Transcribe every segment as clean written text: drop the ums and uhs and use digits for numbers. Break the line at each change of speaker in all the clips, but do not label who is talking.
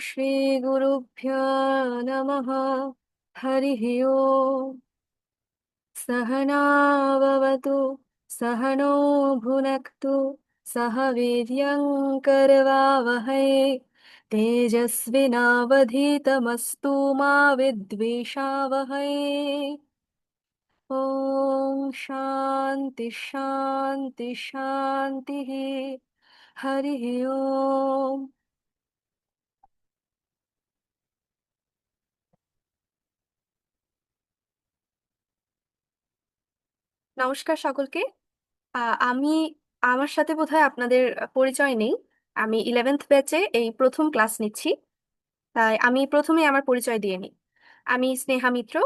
श्रीगुरुभ्यो नमः। हरिः ओम्। सहनाववतु, सहनो भुनक्तु, सह वीर्यं करवावहै। तेजस्विनावधीतमस्तु मा विद्विषावहै। ॐ शान्ति शान्ति शान्तिः। हरिः ओम्। নমস্কার সকলকে। আমি আমার সাথে বোধহয় আপনাদের পরিচয় নেই। আমি 11th ব্যাচে এই প্রথম ক্লাস নিচ্ছি, তাই আমি প্রথমে আমার পরিচয় দিয়ে নিই। আমি স্নেহা মিত্র,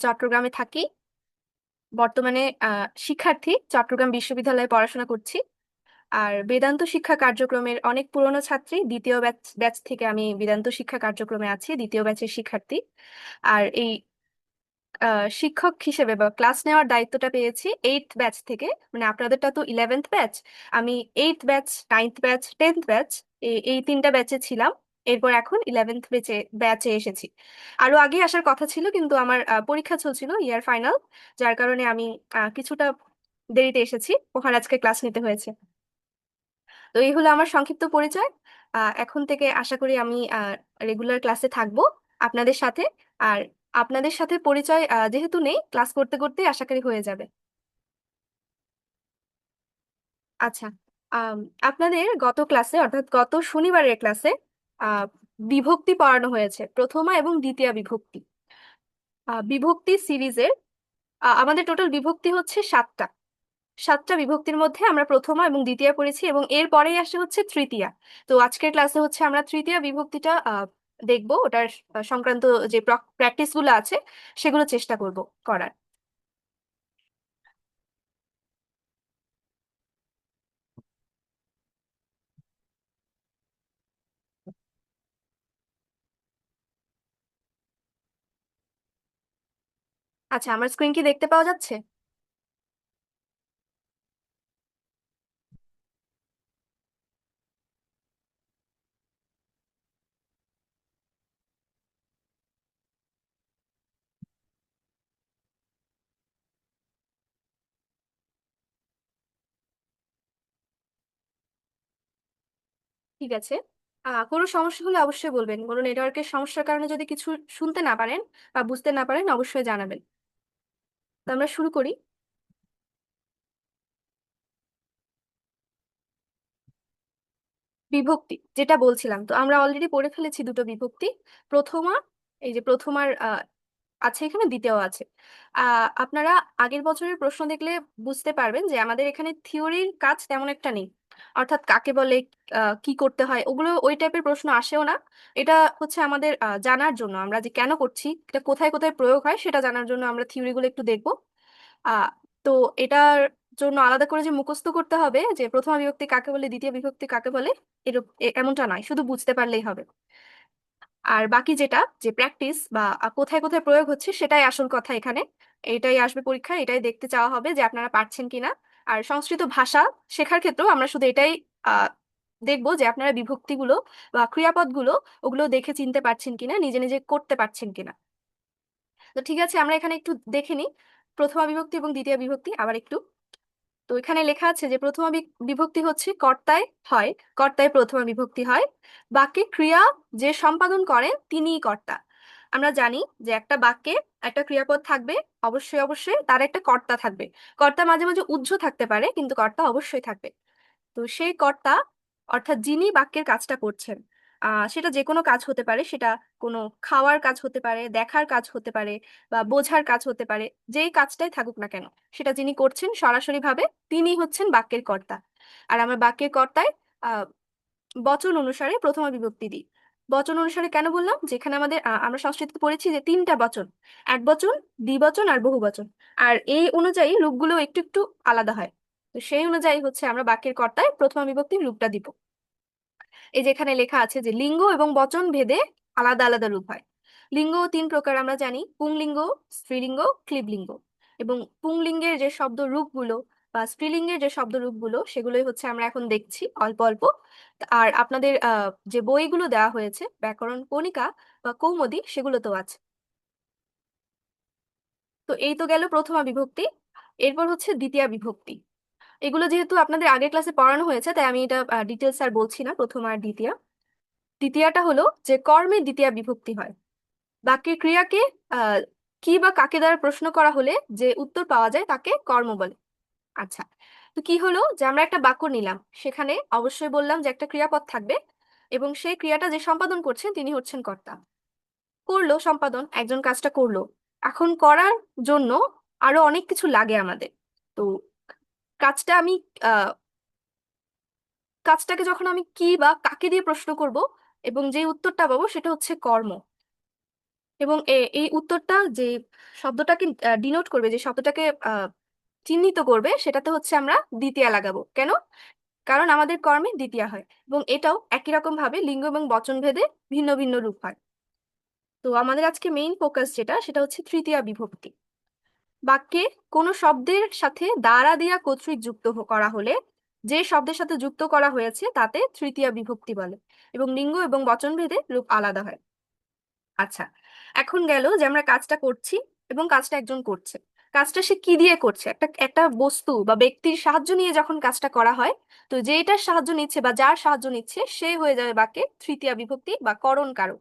চট্টগ্রামে থাকি। বর্তমানে শিক্ষার্থী, চট্টগ্রাম বিশ্ববিদ্যালয়ে পড়াশোনা করছি। আর বেদান্ত শিক্ষা কার্যক্রমের অনেক পুরনো ছাত্রী, দ্বিতীয় ব্যাচ ব্যাচ থেকে আমি বেদান্ত শিক্ষা কার্যক্রমে আছি, দ্বিতীয় ব্যাচের শিক্ষার্থী। আর এই শিক্ষক হিসেবে বা ক্লাস নেওয়ার দায়িত্বটা পেয়েছি 8th ব্যাচ থেকে। মানে আপনাদেরটা তো 11th ব্যাচ, আমি 8th batch, 9th batch, 10th batch, এই তিনটা ব্যাচে ছিলাম। এরপর এখন 11th ব্যাচে ব্যাচে এসেছি। আরো আগে আসার কথা ছিল, কিন্তু আমার পরীক্ষা চলছিল, ইয়ার ফাইনাল, যার কারণে আমি কিছুটা দেরিতে এসেছি, ওখানে আজকে ক্লাস নিতে হয়েছে। তো এই হলো আমার সংক্ষিপ্ত পরিচয়। এখন থেকে আশা করি আমি রেগুলার ক্লাসে থাকবো আপনাদের সাথে। আর আপনাদের সাথে পরিচয় যেহেতু নেই, ক্লাস করতে করতে আশা করি হয়ে যাবে। আচ্ছা, আম, আপনাদের গত ক্লাসে অর্থাৎ গত শনিবারের ক্লাসে আহ, বিভক্তি পড়ানো হয়েছে, প্রথমা এবং দ্বিতীয় বিভক্তি। বিভক্তি সিরিজের আমাদের টোটাল বিভক্তি হচ্ছে 7টা। 7টা বিভক্তির মধ্যে আমরা প্রথমা এবং দ্বিতীয় পড়েছি, এবং এর পরেই আসে হচ্ছে তৃতীয়া। তো আজকের ক্লাসে হচ্ছে আমরা তৃতীয় বিভক্তিটা দেখবো, ওটার সংক্রান্ত যে প্র্যাকটিস গুলো আছে সেগুলো চেষ্টা করব করার। আচ্ছা, আমার স্ক্রিন কি দেখতে পাওয়া যাচ্ছে? ঠিক আছে। কোনো সমস্যা হলে অবশ্যই বলবেন, কোনো নেটওয়ার্কের সমস্যার কারণে যদি কিছু শুনতে না পারেন বা বুঝতে না পারেন অবশ্যই জানাবেন। তো আমরা শুরু করি। বিভক্তি যেটা বলছিলাম, তো আমরা অলরেডি পড়ে ফেলেছি দুটো বিভক্তি। প্রথমা, এই যে প্রথমার আছে এখানে, দ্বিতীয় আছে। আপনারা আগের বছরের প্রশ্ন দেখলে বুঝতে পারবেন যে আমাদের এখানে থিওরির কাজ তেমন একটা নেই। অর্থাৎ কাকে বলে, কি করতে হয়, ওগুলো ওই টাইপের প্রশ্ন আসেও না। এটা হচ্ছে আমাদের জানার জন্য, আমরা যে কেন করছি, এটা কোথায় কোথায় প্রয়োগ হয় সেটা জানার জন্য আমরা থিওরিগুলো একটু দেখবো। আহ তো এটার জন্য আলাদা করে যে মুখস্থ করতে হবে যে প্রথমা বিভক্তি কাকে বলে, দ্বিতীয় বিভক্তি কাকে বলে, এমনটা নয়, শুধু বুঝতে পারলেই হবে। আর বাকি যেটা যে প্র্যাকটিস বা কোথায় কোথায় প্রয়োগ হচ্ছে সেটাই আসল কথা এখানে। এটাই আসবে পরীক্ষায়, এটাই দেখতে চাওয়া হবে যে আপনারা পারছেন কিনা। আর সংস্কৃত ভাষা শেখার ক্ষেত্রেও আমরা শুধু এটাই আহ দেখবো যে আপনারা বিভক্তিগুলো বা ক্রিয়াপদগুলো ওগুলো দেখে চিনতে পারছেন কিনা, নিজে নিজে করতে পারছেন কিনা। তো ঠিক আছে, আমরা এখানে একটু দেখে নিই প্রথমা বিভক্তি এবং দ্বিতীয় বিভক্তি আবার একটু। তো এখানে লেখা আছে যে প্রথমা বিভক্তি হচ্ছে কর্তায় হয়, কর্তায় প্রথমা বিভক্তি হয়। বাক্যে ক্রিয়া যে সম্পাদন করেন তিনিই কর্তা। আমরা জানি যে একটা বাক্যে একটা ক্রিয়াপদ থাকবে, অবশ্যই অবশ্যই তার একটা কর্তা থাকবে। কর্তা মাঝে মাঝে উহ্য থাকতে পারে, কিন্তু কর্তা অবশ্যই থাকবে। তো সেই কর্তা অর্থাৎ যিনি বাক্যের কাজটা করছেন, সেটা যে কোনো কাজ হতে পারে, সেটা কোনো খাওয়ার কাজ হতে পারে, দেখার কাজ হতে পারে, বা বোঝার কাজ হতে পারে। যেই কাজটাই থাকুক না কেন, সেটা যিনি করছেন সরাসরি ভাবে তিনি হচ্ছেন বাক্যের কর্তা। আর আমরা বাক্যের কর্তায় আহ বচন অনুসারে প্রথমা বিভক্তি দিই। বচন অনুসারে কেন বললাম, যেখানে আমাদের আমরা সংস্কৃত পড়েছি যে তিনটা বচন, এক বচন, দ্বিবচন আর বহু বচন। আর এই অনুযায়ী রূপগুলো একটু একটু আলাদা হয়। তো সেই অনুযায়ী হচ্ছে আমরা বাক্যের কর্তায় প্রথমা বিভক্তির রূপটা দিব। এই যেখানে লেখা আছে যে লিঙ্গ এবং বচন ভেদে আলাদা আলাদা রূপ হয়। লিঙ্গ তিন প্রকার আমরা জানি, পুংলিঙ্গ, স্ত্রীলিঙ্গ, ক্লীবলিঙ্গ। এবং পুংলিঙ্গের যে শব্দ রূপগুলো বা স্ত্রীলিঙ্গের যে শব্দরূপগুলো সেগুলোই হচ্ছে আমরা এখন দেখছি অল্প অল্প। আর আপনাদের যে বইগুলো দেওয়া হয়েছে ব্যাকরণ কণিকা বা কৌমুদী সেগুলোতেও আছে। তো এই তো গেল প্রথমা বিভক্তি। এরপর হচ্ছে দ্বিতীয়া বিভক্তি। এগুলো যেহেতু আপনাদের আগের ক্লাসে পড়ানো হয়েছে তাই আমি এটা ডিটেলস আর বলছি না, প্রথমা আর দ্বিতীয়া। দ্বিতীয়াটা হলো যে কর্মে দ্বিতীয়া বিভক্তি হয়। বাক্যের ক্রিয়াকে আহ কি বা কাকে দ্বারা প্রশ্ন করা হলে যে উত্তর পাওয়া যায় তাকে কর্ম বলে। আচ্ছা, তো কি হলো যে আমরা একটা বাক্য নিলাম, সেখানে অবশ্যই বললাম যে একটা ক্রিয়াপদ থাকবে এবং সেই ক্রিয়াটা যে সম্পাদন করছেন তিনি হচ্ছেন কর্তা। করলো সম্পাদন, একজন কাজটা করলো। এখন করার জন্য আরো অনেক কিছু লাগে আমাদের। তো কাজটা আমি আহ কাজটাকে যখন আমি কি বা কাকে দিয়ে প্রশ্ন করব এবং যে উত্তরটা পাবো সেটা হচ্ছে কর্ম। এবং এই উত্তরটা যে শব্দটাকে ডিনোট করবে, যে শব্দটাকে চিহ্নিত করবে, সেটাতে হচ্ছে আমরা দ্বিতীয়া লাগাবো। কেন? কারণ আমাদের কর্মে দ্বিতীয়া হয় এবং এটাও একই রকম ভাবে লিঙ্গ এবং বচন ভেদে ভিন্ন ভিন্ন রূপ হয়। তো আমাদের আজকে মেইন ফোকাস যেটা সেটা হচ্ছে তৃতীয়া বিভক্তি। বাক্যে কোনো শব্দের সাথে দ্বারা দিয়া কর্তৃক যুক্ত করা হলে যে শব্দের সাথে যুক্ত করা হয়েছে তাতে তৃতীয়া বিভক্তি বলে এবং লিঙ্গ এবং বচন ভেদে রূপ আলাদা হয়। আচ্ছা, এখন গেল যে আমরা কাজটা করছি এবং কাজটা একজন করছে। কাজটা সে কি দিয়ে করছে? একটা একটা বস্তু বা ব্যক্তির সাহায্য নিয়ে যখন কাজটা করা হয়, তো যেটার সাহায্য নিচ্ছে বা যার সাহায্য নিচ্ছে সে হয়ে যাবে বাক্যে তৃতীয়া বিভক্তি বা করণ কারক।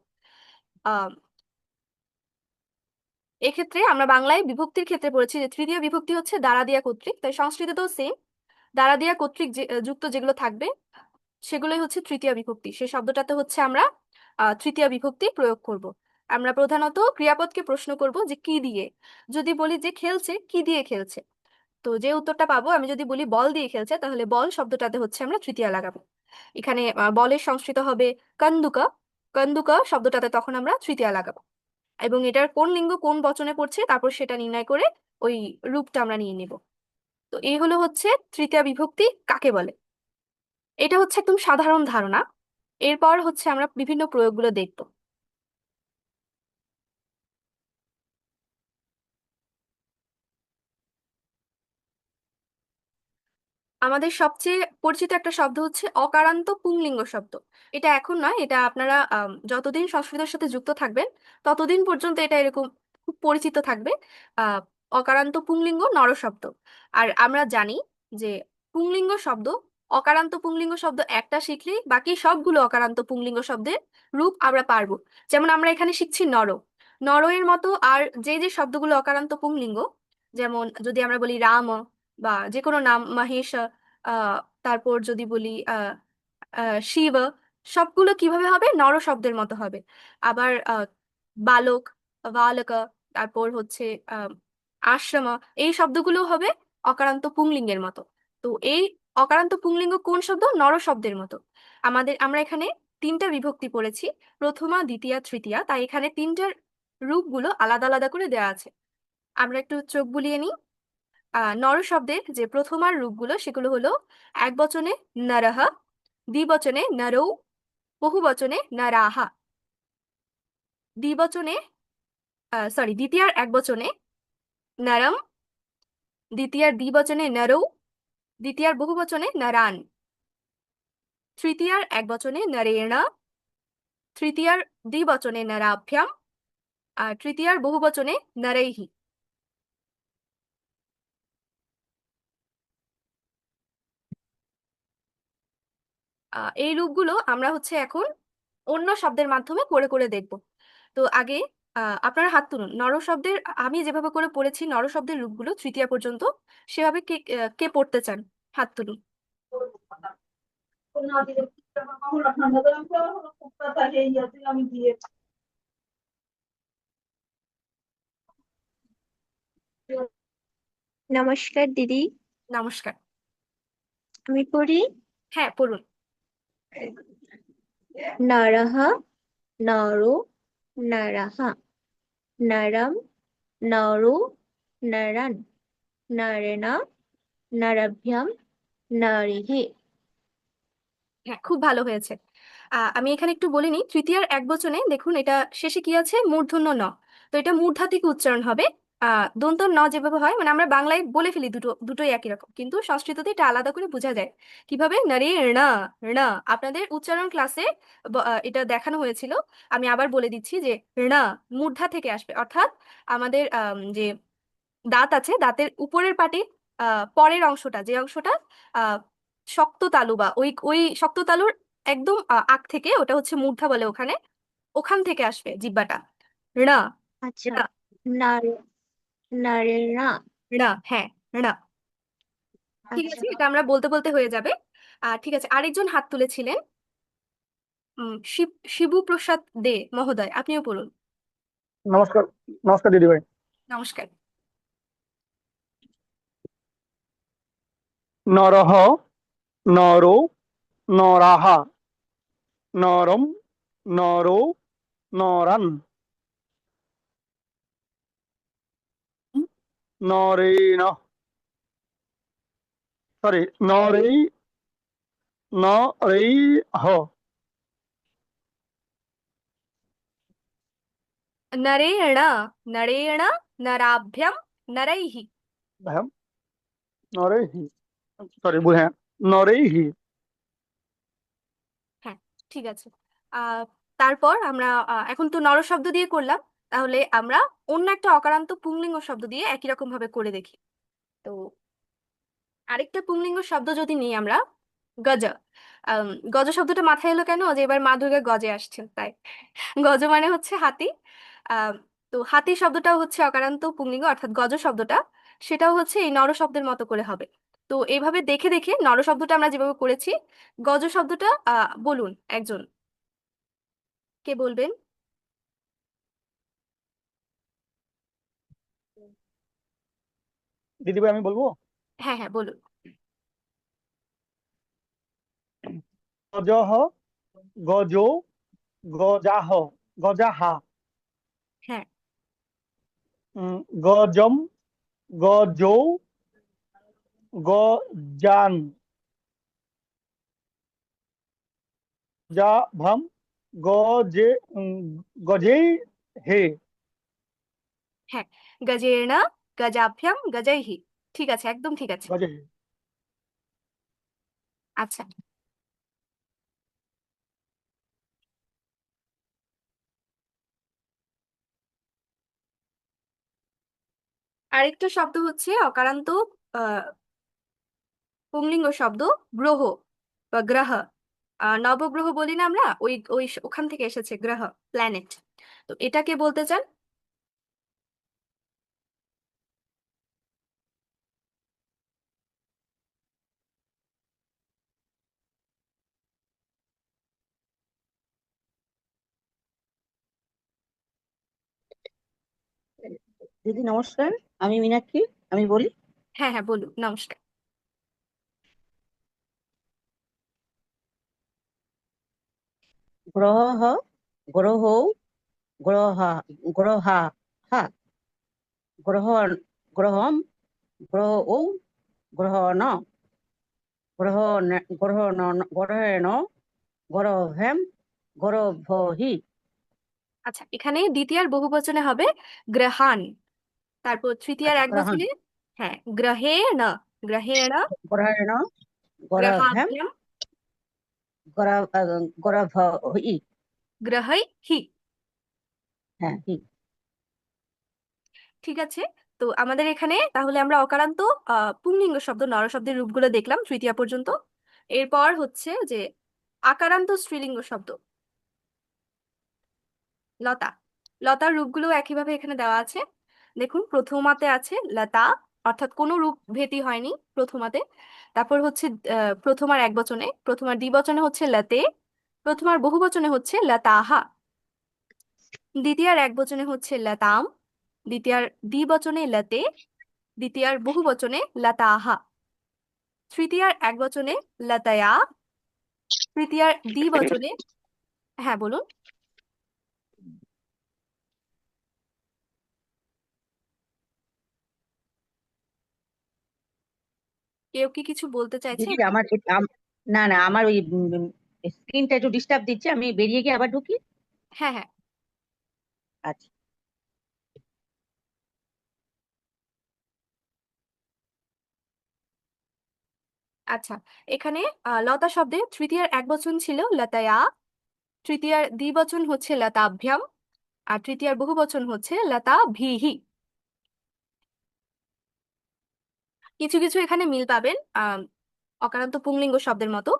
আহ এক্ষেত্রে আমরা বাংলায় বিভক্তির ক্ষেত্রে পড়েছি যে তৃতীয় বিভক্তি হচ্ছে দ্বারা দিয়া কর্তৃক, তাই সংস্কৃততেও সেম। দ্বারা দিয়া কর্তৃক যুক্ত যেগুলো থাকবে সেগুলোই হচ্ছে তৃতীয় বিভক্তি। সেই শব্দটাতে হচ্ছে আমরা তৃতীয় বিভক্তি প্রয়োগ করব। আমরা প্রধানত ক্রিয়াপদকে প্রশ্ন করব যে কি দিয়ে। যদি বলি যে খেলছে, কি দিয়ে খেলছে, তো যে উত্তরটা পাবো, আমি যদি বলি বল দিয়ে খেলছে, তাহলে বল শব্দটাতে হচ্ছে আমরা তৃতীয়া লাগাবো। এখানে বলের সংস্কৃত হবে কন্দুকা। কন্দুকা শব্দটাতে তখন আমরা তৃতীয়া লাগাবো এবং এটার কোন লিঙ্গ কোন বচনে পড়ছে তারপর সেটা নির্ণয় করে ওই রূপটা আমরা নিয়ে নিব। তো এই হলো হচ্ছে তৃতীয়া বিভক্তি কাকে বলে। এটা হচ্ছে একদম সাধারণ ধারণা। এরপর হচ্ছে আমরা বিভিন্ন প্রয়োগগুলো দেখব। আমাদের সবচেয়ে পরিচিত একটা শব্দ হচ্ছে অকারান্ত পুংলিঙ্গ শব্দ। এটা এখন নয়, এটা আপনারা যতদিন সংস্কৃতের সাথে যুক্ত থাকবেন ততদিন পর্যন্ত এটা এরকম খুব পরিচিত থাকবে। আহ অকারান্ত পুংলিঙ্গ নর শব্দ। আর আমরা জানি যে পুংলিঙ্গ শব্দ, অকারান্ত পুংলিঙ্গ শব্দ একটা শিখলেই বাকি সবগুলো অকারান্ত পুংলিঙ্গ শব্দের রূপ আমরা পারবো। যেমন আমরা এখানে শিখছি নর। নর এর মতো আর যে যে শব্দগুলো অকারান্ত পুংলিঙ্গ, যেমন যদি আমরা বলি রাম বা যে কোনো নাম, মহেশ, আহ তারপর যদি বলি শিব, সবগুলো কিভাবে হবে? নর শব্দের মতো হবে। আবার বালক, বালক, তারপর হচ্ছে আহ আশ্রম, এই শব্দগুলো হবে অকারান্ত পুংলিঙ্গের মতো। তো এই অকারান্ত পুংলিঙ্গ কোন শব্দ? নর শব্দের মতো। আমরা এখানে তিনটা বিভক্তি পড়েছি, প্রথমা দ্বিতীয়া তৃতীয়া, তাই এখানে তিনটার রূপগুলো আলাদা আলাদা করে দেওয়া আছে। আমরা একটু চোখ বুলিয়ে নিই। নর শব্দের যে প্রথমার রূপগুলো সেগুলো হলো এক বচনে নরহ, দ্বিবচনে নরৌ, বহু বচনে নরাহা। দ্বিবচনে দ্বিতীয়ার এক বচনে নরম, দ্বিতীয়ার দ্বিবচনে নরৌ, দ্বিতীয়ার বহু বচনে নরান, তৃতীয়ার এক বচনে নরেণ, তৃতীয়ার দ্বিবচনে নরাভ্যাম, আর তৃতীয়ার বহু বচনে নরৈহি। এই রূপগুলো আমরা হচ্ছে এখন অন্য শব্দের মাধ্যমে করে করে দেখব। তো আগে আপনারা হাত তুলুন। নর শব্দের আমি যেভাবে করে পড়েছি নর শব্দের রূপগুলো তৃতীয়া পর্যন্ত, সেভাবে কে কে পড়তে চান? হাত তুলুন।
নমস্কার দিদি।
নমস্কার।
আমি পড়ি।
হ্যাঁ, পড়ুন।
নরহ, নরো, নরহ, নরম, নরো, নরন, নরেণ, নরভ্যাম, নরিহে।
হ্যাঁ, খুব ভালো হয়েছে। আমি এখানে একটু বলিনি, তৃতীয়ার এক বচনে দেখুন এটা শেষে কি আছে? মূর্ধন্য ন। তো এটা মূর্ধা থেকে উচ্চারণ হবে। দন্ত ন যেভাবে হয়, মানে আমরা বাংলায় বলে ফেলি দুটোই একই রকম, কিন্তু সংস্কৃততে এটা আলাদা করে বোঝা যায় কিভাবে। নারী ঋণা, ঋণা আপনাদের উচ্চারণ ক্লাসে এটা দেখানো হয়েছিল। আমি আবার বলে দিচ্ছি যে ঋণা মূর্ধা থেকে আসবে, অর্থাৎ আমাদের যে দাঁত আছে, দাঁতের উপরের পাটির পরের অংশটা, যে অংশটা আহ শক্ত তালু, বা ওই ওই শক্ত তালুর একদম আগ থেকে, ওটা হচ্ছে মূর্ধা বলে ওখানে, ওখান থেকে আসবে জিহ্বাটা। ঋণা,
আচ্ছা,
ঋণা,
নার নারেনা।
ঋণা, হ্যাঁ, ঋণা। ঠিক
আচ্ছা,
আছে, এটা আমরা বলতে বলতে হয়ে যাবে। ঠিক আছে, আরেকজন হাত তুলেছিলেন, শিবু প্রসাদ দে মহোদয়, আপনিও বলুন।
নমস্কার। নমস্কার দিদি ভাই।
নমস্কার।
নরহ, নরো, নরাহা, নরম, নরো, নরান, নরেন, সরি, নরেই, নরেইহ,
নরেण, নরেण, নরাভ্যম, নরैः।
হ্যাঁ, নরেহি, সরি ভুল, হ্যাঁ, নরেহি।
হ্যাঁ, ঠিক আছে। আহ তারপর আমরা এখন তো নর শব্দ দিয়ে করলাম, তাহলে আমরা অন্য একটা অকারান্ত পুংলিঙ্গ শব্দ দিয়ে একই রকম ভাবে করে দেখি। তো আরেকটা পুংলিঙ্গ শব্দ যদি নিই আমরা, গজ। আম, গজ শব্দটা মাথায় এলো কেন, যে এবার মা দুর্গা গজে আসছেন তাই। গজ মানে হচ্ছে হাতি। আম, তো হাতি শব্দটাও হচ্ছে অকারান্ত পুংলিঙ্গ, অর্থাৎ গজ শব্দটা সেটাও হচ্ছে এই নর শব্দের মতো করে হবে। তো এইভাবে দেখে দেখে নর শব্দটা আমরা যেভাবে করেছি, গজ শব্দটা বলুন একজন, কে বলবেন?
দিদি ভাই আমি বলবো।
হ্যাঁ, হ্যাঁ, বলুন।
গজহ, গজো, গজাহ, গজাহা,
হ্যাঁ,
গজম, গজৌ, গজান, গজাভম, গজে, গজেই হে।
হ্যাঁ, গজের্ণ, গজাভ্যাম, গজৈহি। ঠিক আছে, একদম ঠিক আছে।
গজে হে।
আচ্ছা, আরেকটা শব্দ হচ্ছে অকারান্ত আহ পুংলিঙ্গ শব্দ, গ্রহ বা গ্রহ। নবগ্রহ বলি না আমরা, ওই ওই ওখান থেকে এসেছে গ্রহ, প্ল্যানেট। তো এটাকে বলতে চান?
দিদি নমস্কার, আমি মীনাক্ষী। আমি বলি,
হ্যাঁ, হ্যাঁ, বলুন, নমস্কার।
গ্রহ, গ্রহ, গ্রহা, গ্রহা, হা, গ্রহণ, গ্রহম, গ্রহ, গ্রহণ, গ্রহণ, গ্রহেণ, গ্রহেম, গ্রভহি।
আচ্ছা, এখানে দ্বিতীয়ার বহুবচনে হবে গ্রহান, তারপর তৃতীয়ার
আচ্ছা,
এক
গ্রহণ,
বচনে, হ্যাঁ, গ্রহেণ, গ্রহেণ,
গ্রহেণ, গ্রহেম,
গ্রহাভ্যাম,
গ্রভহি।
গ্রহৈহি।
হ্যাঁ, হি।
ঠিক আছে। তো আমাদের এখানে তাহলে আমরা অকারান্ত পুংলিঙ্গ শব্দ নর শব্দের রূপগুলো দেখলাম তৃতীয়া পর্যন্ত। এরপর হচ্ছে যে আকারান্ত স্ত্রীলিঙ্গ শব্দ, লতা। লতার রূপগুলো একইভাবে এখানে দেওয়া আছে। দেখুন, প্রথমাতে আছে লতা, অর্থাৎ কোনো রূপ ভেদি হয়নি প্রথমাতে। তারপর হচ্ছে প্রথমার এক বচনে, প্রথমার দ্বিবচনে হচ্ছে লতে, প্রথমার বহুবচনে হচ্ছে লতাহা, দ্বিতীয়ার এক বচনে হচ্ছে লতাম, দ্বিতীয়ার দ্বিবচনে লতে, দ্বিতীয়ার বহুবচনে লতাহা, তৃতীয়ার এক বচনে লতয়া, তৃতীয়ার দ্বিবচনে, হ্যাঁ বলুন। কেউ কি কিছু বলতে চাইছে?
দিদি আমার না না, আমার ওই স্ক্রিনটা একটু ডিস্টার্ব দিচ্ছে, আমি বেরিয়ে গিয়ে আবার ঢুকি।
হ্যাঁ, হ্যাঁ।
আচ্ছা।
আচ্ছা, এখানে লতা শব্দে তৃতীয়ার একবচন ছিল লতায়া, তৃতীয়ার দ্বিবচন হচ্ছে লতাভ্যাম, আর তৃতীয়ার বহুবচন হচ্ছে লতাভিহি। কিছু কিছু এখানে মিল পাবেন অকারান্ত পুংলিঙ্গ শব্দের মতো।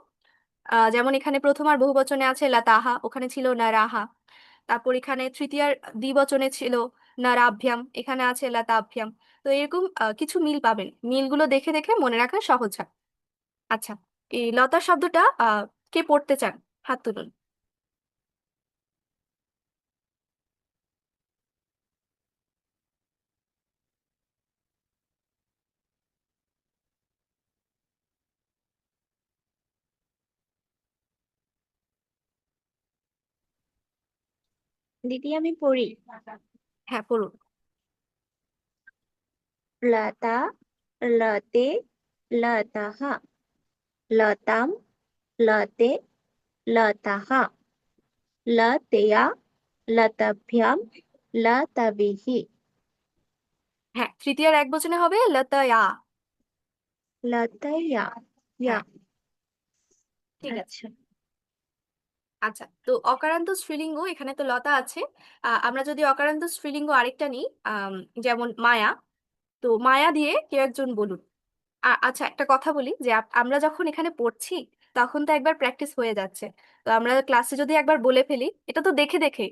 যেমন এখানে প্রথম আর বহুবচনে আছে লতাহা, ওখানে ছিল নারাহা। তারপর এখানে তৃতীয়ার দ্বিবচনে ছিল নারাভ্যাম, এখানে আছে লতাভ্যাম। তো এরকম কিছু মিল পাবেন, মিলগুলো দেখে দেখে মনে রাখা সহজ হয়। আচ্ছা, এই লতা শব্দটা কে পড়তে চান? হাত তুলুন।
দিদি আমি পড়ি।
হ্যাঁ, পড়ুন।
লতা, লতে, লতাহ, লতাম, লতে, লতাহ, লতেয়া, লতাভ্যাম, লতাবিহি,
হ্যাঁ, তৃতীয়ার একবচনে হবে লতায়া।
লতয়া, ইয়া।
হ্যাঁ, ঠিক আছে।
আচ্ছা,
আচ্ছা, তো অকারান্ত স্ত্রীলিঙ্গ এখানে তো লতা আছে। আমরা যদি অকারান্ত স্ত্রীলিঙ্গ আরেকটা নিই, যেমন মায়া, তো মায়া দিয়ে কেউ একজন বলুন। আচ্ছা, একটা কথা বলি যে আমরা যখন এখানে পড়ছি তখন তো একবার প্র্যাকটিস হয়ে যাচ্ছে। তো আমরা ক্লাসে যদি একবার বলে ফেলি, এটা তো দেখে দেখে,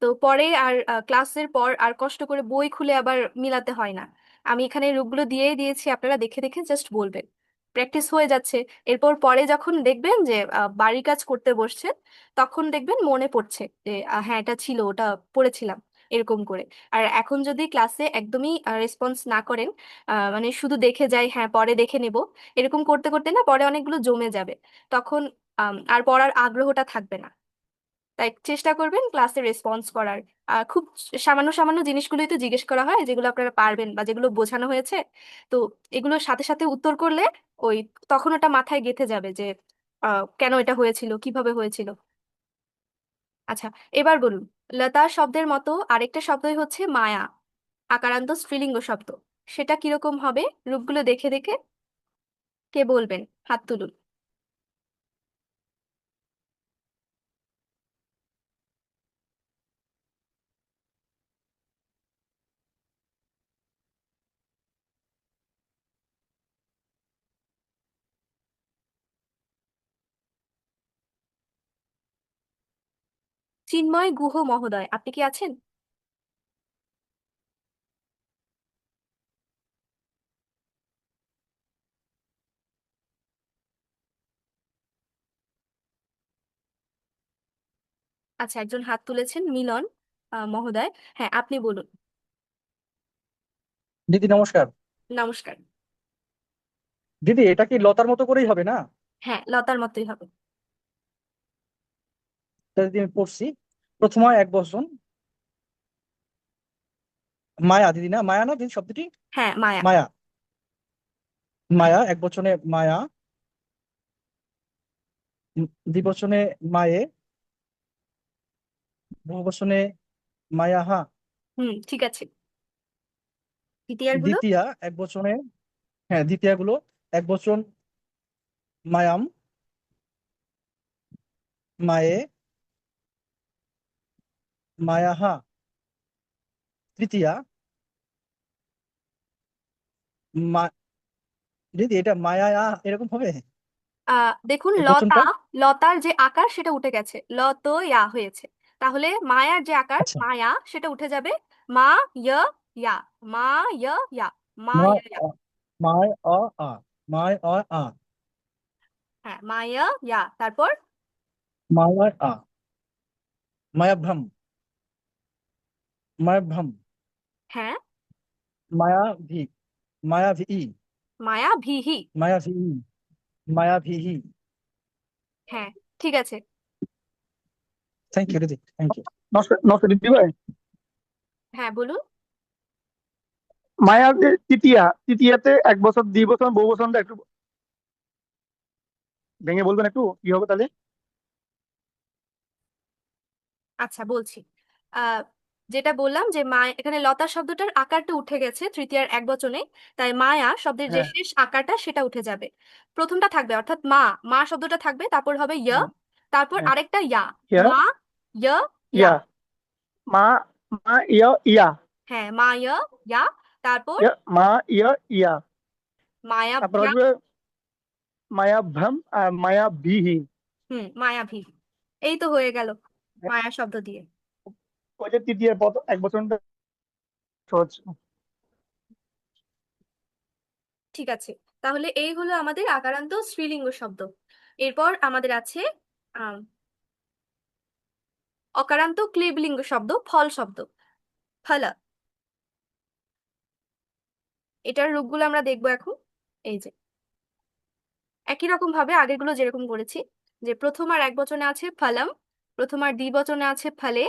তো পরে আর ক্লাসের পর আর কষ্ট করে বই খুলে আবার মিলাতে হয় না। আমি এখানে রূপগুলো দিয়েই দিয়েছি, আপনারা দেখে দেখে জাস্ট বলবেন, প্র্যাকটিস হয়ে যাচ্ছে। এরপর পরে যখন দেখবেন যে বাড়ির কাজ করতে বসছেন, তখন দেখবেন মনে পড়ছে যে হ্যাঁ, এটা ছিল, ওটা পড়েছিলাম, এরকম করে। আর এখন যদি ক্লাসে একদমই রেসপন্স না করেন, মানে শুধু দেখে যাই, হ্যাঁ পরে দেখে নেব, এরকম করতে করতে না পরে অনেকগুলো জমে যাবে, তখন আর পড়ার আগ্রহটা থাকবে না। তাই চেষ্টা করবেন ক্লাসে রেসপন্স করার। খুব সামান্য সামান্য জিনিসগুলোই তো জিজ্ঞেস করা হয়, যেগুলো আপনারা পারবেন বা যেগুলো বোঝানো হয়েছে। তো এগুলোর সাথে সাথে উত্তর করলে ওই তখন ওটা মাথায় গেঁথে যাবে যে কেন এটা হয়েছিল, কিভাবে হয়েছিল। আচ্ছা, এবার বলুন, লতা শব্দের মতো আরেকটা শব্দই হচ্ছে মায়া, আকারান্ত স্ত্রীলিঙ্গ শব্দ। সেটা কিরকম হবে? রূপগুলো দেখে দেখে কে বলবেন? হাত তুলুন। চিন্ময় গুহ মহোদয়, আপনি কি আছেন? আচ্ছা, একজন হাত তুলেছেন, মিলন মহোদয়। হ্যাঁ, আপনি বলুন।
দিদি নমস্কার।
নমস্কার।
দিদি এটা কি লতার মতো করেই হবে না?
হ্যাঁ, লতার মতোই হবে।
তা দিদি আমি পড়ছি। প্রথমে এক বচন মায়া, দিদি না মায়া না দিদি শব্দটি?
হ্যাঁ, মায়া।
মায়া, মায়া এক বচনে মায়া, দ্বিবচনে মায়ে, বহুবচনে মায়াহা,
হুম, ঠিক আছে। তৃতীয়ার গুলো?
দ্বিতীয়া এক বচনে, হ্যাঁ দ্বিতীয়া গুলো এক বচন মায়াম, মায়ে, মায়াহা, তৃতীয়া মা, দিদি এটা মায়া এরকম হবে
দেখুন,
এই
লতা,
বচনটা?
লতার যে আকার সেটা উঠে গেছে, লত ইয়া হয়েছে। তাহলে মায়ার যে আকার
আচ্ছা,
মায়া সেটা উঠে যাবে, মা ইয় ইয়া, মা ইয় ইয়া, মা
মায়
ইয় ইয়া।
মায় আ, মায় আ,
হ্যাঁ, মা ইয় ইয়া, তারপর
মায়ার মায়াভ্রম, মায়াভ্রম,
হ্যাঁ,
মায়াভি, মায়াভি,
মায়া ভিহি।
মায়াভি, মায়াভিহি।
হ্যাঁ, ঠিক আছে।
থ্যাংক ইউ দিদি, থ্যাংক ইউ।
নমস্কার নমস্কার দিদি ভাই।
হ্যাঁ, বলুন।
মায়ার যে তৃতীয়া, তৃতীয়াতে এক বছর, 2 বছর, বহু বছরটা একটু ভেঙে বলবেন একটু কি হবে তাহলে?
আচ্ছা, বলছি। আহ যেটা বললাম যে মা, এখানে লতা শব্দটার আকারটা উঠে গেছে তৃতীয়ার এক বচনে, তাই মায়া শব্দের যে
হ্যাঁ
শেষ আকারটা সেটা উঠে যাবে। প্রথমটা থাকবে অর্থাৎ মা, মা শব্দটা থাকবে, তারপর হবে ইয়,
হুম,
তারপর
হ্যাঁ
আরেকটা ইয়া।
ইয়া
মা ইয় ইয়া।
ইয়া মা মা ইয়া ইয়া
হ্যাঁ, মা ইয় ইয়া, তারপর
ইয়া মা ইয়া ইয়া তারপর
মায়াভ্যাম।
আসবে মায়াভ্যাম আর মায়াভিহি।
মায়াভি। এই তো হয়ে গেল মায়া শব্দ দিয়ে।
ওই যে তৃতীয় পদ এক বচনটা সহজ।
ঠিক আছে, তাহলে এই হলো আমাদের আকারান্ত স্ত্রীলিঙ্গ শব্দ। এরপর আমাদের আছে আম, অকারান্ত ক্লিবলিঙ্গ শব্দ, ফল শব্দ, ফল। এটার রূপগুলো আমরা দেখবো এখন। এই যে একই রকম ভাবে আগেরগুলো যেরকম করেছি, যে প্রথম আর এক বচনে আছে ফলম, প্রথম আর দ্বিবচনে আছে ফলে,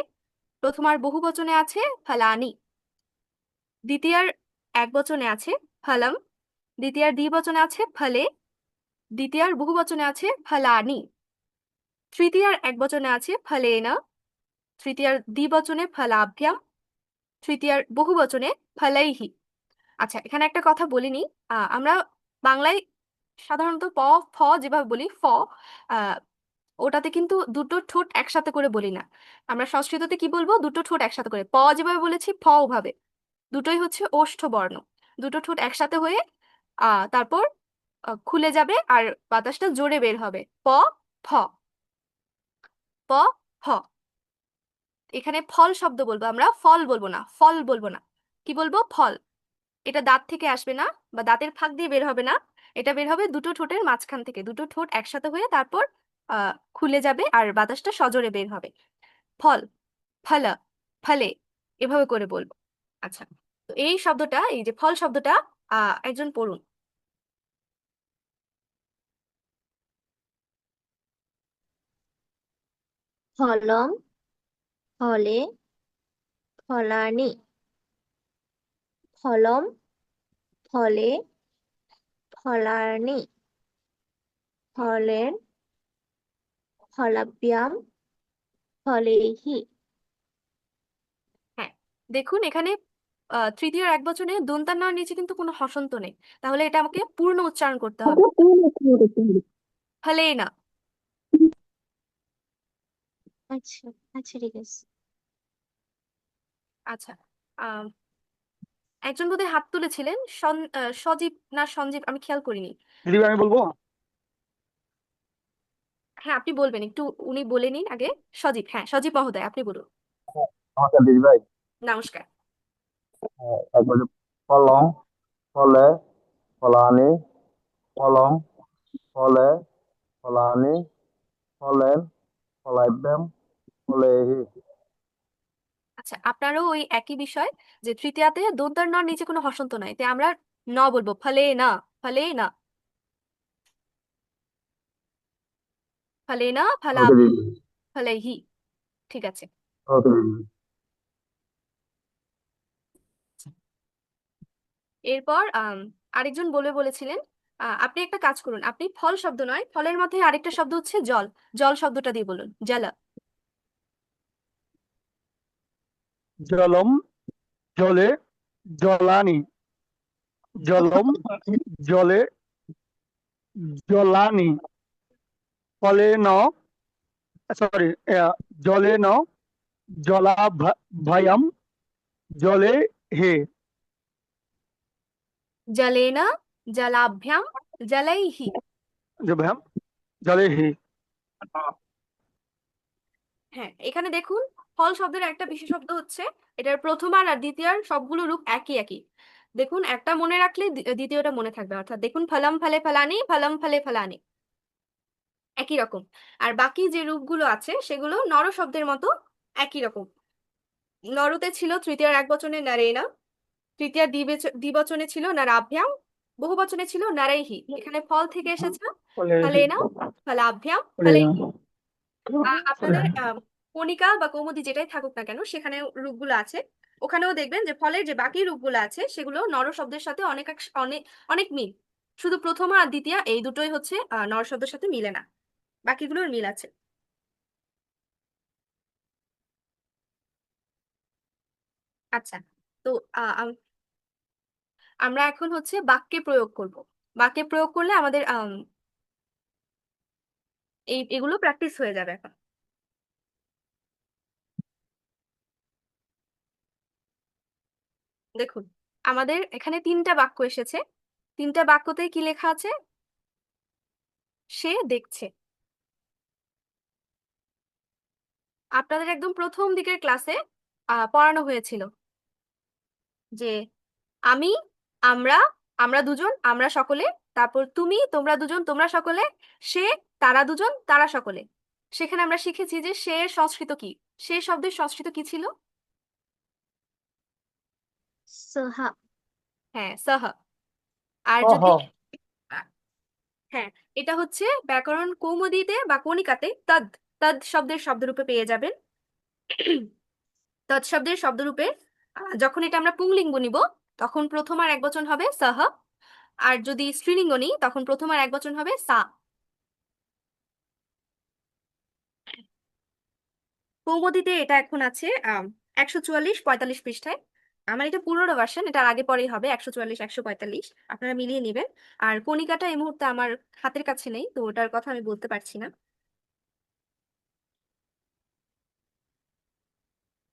প্রথম আর বহু বচনে আছে ফলানি, দ্বিতীয়ার এক বচনে আছে ফলম, দ্বিতীয়ার দ্বিবচনে আছে ফলে, দ্বিতীয়ার বহু বচনে আছে ফলানি, তৃতীয়ার এক বচনে আছে ফলেন, তৃতীয়ার দ্বিবচনে ফলাভ্যাম, তৃতীয়ার বহু বচনে ফলাইহি। আচ্ছা, এখানে একটা কথা বলিনি, আমরা বাংলায় সাধারণত প, ফ যেভাবে বলি ফ, আহ, ওটাতে কিন্তু দুটো ঠোঁট একসাথে করে বলি না। আমরা সংস্কৃততে কি বলবো, দুটো ঠোঁট একসাথে করে, প যেভাবে বলেছি ফ ওভাবে, দুটোই হচ্ছে ওষ্ঠ বর্ণ, দুটো ঠোঁট একসাথে হয়ে তারপর খুলে যাবে আর বাতাসটা জোরে বের হবে, প ফ, প ফ। এখানে ফল শব্দ বলবো আমরা, ফল বলবো না, ফল বলবো না, কি বলবো, ফল। এটা দাঁত থেকে আসবে না বা দাঁতের ফাঁক দিয়ে বের হবে না, এটা বের হবে দুটো ঠোঁটের মাঝখান থেকে, দুটো ঠোঁট একসাথে হয়ে তারপর খুলে যাবে আর বাতাসটা সজোরে বের হবে। ফল, ফল, ফলে, এভাবে করে বলবো। আচ্ছা, তো এই শব্দটা, এই যে ফল শব্দটা, একজন পড়ুন।
ফলম, ফলে, ফলানি, ফলম, ফলে, ফলানি, ফলেন, ফলাভ্যাম, ফলেহি।
হ্যাঁ, দেখুন এখানে তৃতীয় এক বচনে দন্তান্নর নিচে কিন্তু কোনো হসন্ত নেই, তাহলে এটা আমাকে পূর্ণ উচ্চারণ করতে হবে, ফলে না।
আচ্ছা, আচ্ছা, ঠিক আছে।
আচ্ছা, আহ একজন বোধহয় হাত তুলেছিলেন, সজীব না সঞ্জীব, আমি খেয়াল করিনি।
দিদি ভাই, আমি বলবো।
হ্যাঁ, আপনি বলবেন একটু, উনি বলে নিন আগে। সজীব, হ্যাঁ সজীব মহোদয়, আপনি বলুন।
নমস্কার দিদি ভাই।
নমস্কার।
তারপরে ফলং, ফলে, ফলানি, ফলং, ফলে, ফলানি, ফলেন, ফলাইব্যাম, ফলেহি।
আচ্ছা, আপনারও ওই একই বিষয়, যে তৃতীয়াতে দন্তার ন নিচে কোনো হসন্ত নাই, তাই আমরা ন বলবো, ফলে না, ফলে না, ফলে না, ফলা,
ওকে দিদি।
ফলে হি। ঠিক আছে।
ওকে দিদি।
এরপর আরেকজন বলেছিলেন, আপনি একটা কাজ করুন, আপনি ফল শব্দ নয়, ফলের মধ্যে আরেকটা শব্দ হচ্ছে জল, জল শব্দটা দিয়ে বলুন, জল।
জলম, জলে, জলানি, জলম, জলে, জলানি, ফলে ন, সরি, জলে ন, জলাভয়ম, জলে হে।
জলেন, জলাভ্যাম, জলৈহি।
ভ্যাম, জলে হে।
হ্যাঁ, এখানে দেখুন ফল শব্দের একটা বিশেষত্ব হচ্ছে এটার প্রথম আর দ্বিতীয় সবগুলো রূপ একই একই। দেখুন, একটা মনে রাখলে দ্বিতীয়টা মনে থাকবে, অর্থাৎ দেখুন ফলম ফলে ফলানি, ফলম ফলে ফলানি, একই রকম। আর বাকি যে রূপগুলো আছে সেগুলো নর শব্দের মতো একই রকম। নরতে ছিল তৃতীয়ার এক বচনে নারেনা, তৃতীয়ার দ্বিবচনে ছিল নারাভ্যাম, বহু বচনে ছিল নারাইহি। এখানে ফল থেকে এসেছে
ফলে হে।
ফলেনা, ফলাভ্যাম,
ফলে না।
ফলাইহি।
ফলে
আপনাদের
হে।
কণিকা বা কৌমুদি যেটাই থাকুক না কেন সেখানে রূপগুলো আছে, ওখানেও দেখবেন যে ফলের যে বাকি রূপগুলো আছে সেগুলো নর শব্দের সাথে অনেক অনেক অনেক মিল। শুধু প্রথমা আর দ্বিতীয়া এই দুটোই হচ্ছে নর শব্দের সাথে মিলে না, বাকিগুলোর মিল আছে। আচ্ছা, তো আমরা এখন হচ্ছে বাক্যে প্রয়োগ করব। বাক্যে প্রয়োগ করলে আমাদের এগুলো প্র্যাকটিস হয়ে যাবে এখন। দেখুন, আমাদের এখানে তিনটা বাক্য এসেছে। তিনটা বাক্যতে কি লেখা আছে? সে দেখছে। আপনাদের একদম প্রথম দিকের ক্লাসে পড়ানো হয়েছিল যে আমি, আমরা, আমরা দুজন, আমরা সকলে, তারপর তুমি, তোমরা দুজন, তোমরা সকলে, সে, তারা দুজন, তারা সকলে। সেখানে আমরা শিখেছি যে সে এর সংস্কৃত কি। সে শব্দের সংস্কৃত কি ছিল?
সহ।
হ্যাঁ, সহ। আর
ওহ,
যদি আহ, হ্যাঁ, এটা হচ্ছে ব্যাকরণ কৌমুদীতে বা কণিকাতে তদ, তদ শব্দের শব্দরূপে পেয়ে যাবেন। তৎ শব্দের শব্দরূপে যখন এটা আমরা পুংলিঙ্গ নিব, তখন প্রথম আর একবচন হবে সহ। আর যদি স্ত্রীলিঙ্গ নিই, তখন প্রথম আর একবচন হবে সা। কৌমুদীতে এটা এখন আছে 144-45 পৃষ্ঠায়। আমার এটা পুরোনো ভার্সন, এটার আগে পরেই হবে 144-145, আপনারা মিলিয়ে নেবেন। আর কণিকাটা এই মুহূর্তে আমার হাতের কাছে নেই, তো ওটার কথা আমি বলতে পারছি না।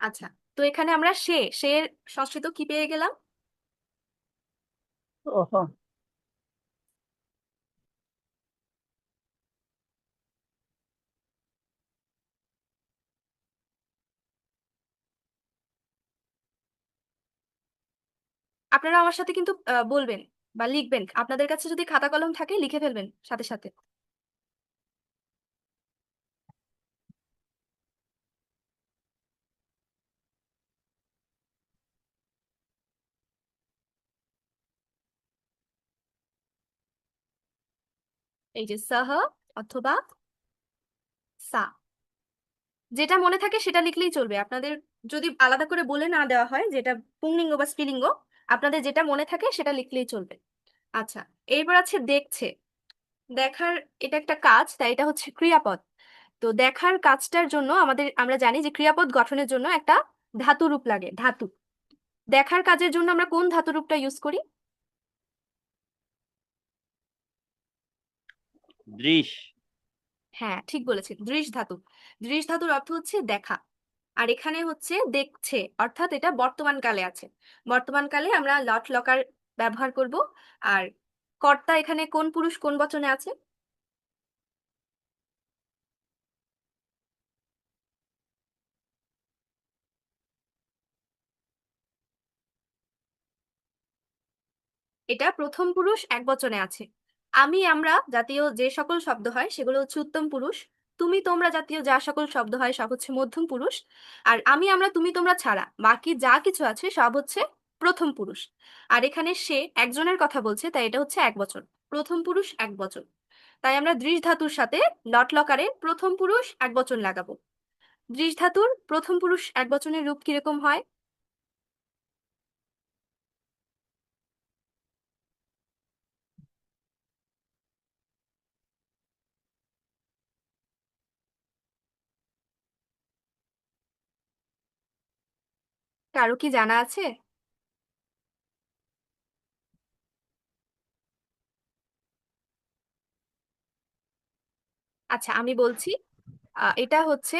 আচ্ছা, তো এখানে আমরা সে এর সংস্কৃত কি পেয়ে গেলাম?
ওহ,
আপনারা আমার সাথে কিন্তু বলবেন বা লিখবেন। আপনাদের কাছে যদি খাতা কলম থাকে লিখে ফেলবেন সাথে সাথে। এই যে সহ অথবা সা, যেটা মনে থাকে সেটা লিখলেই চলবে আপনাদের। যদি আলাদা করে বলে না দেওয়া হয় যেটা পুংলিঙ্গ বা স্ত্রীলিঙ্গ, আপনাদের যেটা মনে থাকে সেটা লিখলেই চলবে। আচ্ছা, এরপর আছে দেখছে। দেখার এটা একটা কাজ, তাই এটা হচ্ছে ক্রিয়াপদ। তো দেখার কাজটার জন্য আমরা জানি যে ক্রিয়াপদ গঠনের জন্য একটা ধাতু রূপ লাগে, ধাতু। দেখার কাজের জন্য আমরা কোন ধাতু রূপটা ইউজ করি?
দৃশ।
হ্যাঁ, ঠিক বলেছেন, দৃশ ধাতু। দৃশ ধাতুর অর্থ হচ্ছে দেখা। আর এখানে হচ্ছে দেখছে, অর্থাৎ এটা বর্তমান কালে আছে। বর্তমান কালে আমরা লট লকার ব্যবহার করব। আর কর্তা এখানে কোন পুরুষ কোন বচনে আছে? এটা প্রথম পুরুষ এক বচনে আছে। আমি, আমরা জাতীয় যে সকল শব্দ হয় সেগুলো হচ্ছে উত্তম পুরুষ। তুমি, তোমরা জাতীয় যা সকল শব্দ হয় সব হচ্ছে মধ্যম পুরুষ। আর আমি, আমরা, তুমি, তোমরা ছাড়া বাকি যা কিছু আছে সব হচ্ছে প্রথম পুরুষ। আর এখানে সে একজনের কথা বলছে, তাই এটা হচ্ছে এক বচন। প্রথম পুরুষ এক বচন। তাই আমরা দৃশ ধাতুর সাথে লট লকারে প্রথম পুরুষ এক বচন লাগাবো। দৃশ ধাতুর প্রথম পুরুষ এক বচনের রূপ কিরকম হয়? কারো কি জানা আছে? আচ্ছা, আমি বলছি। এটা হচ্ছে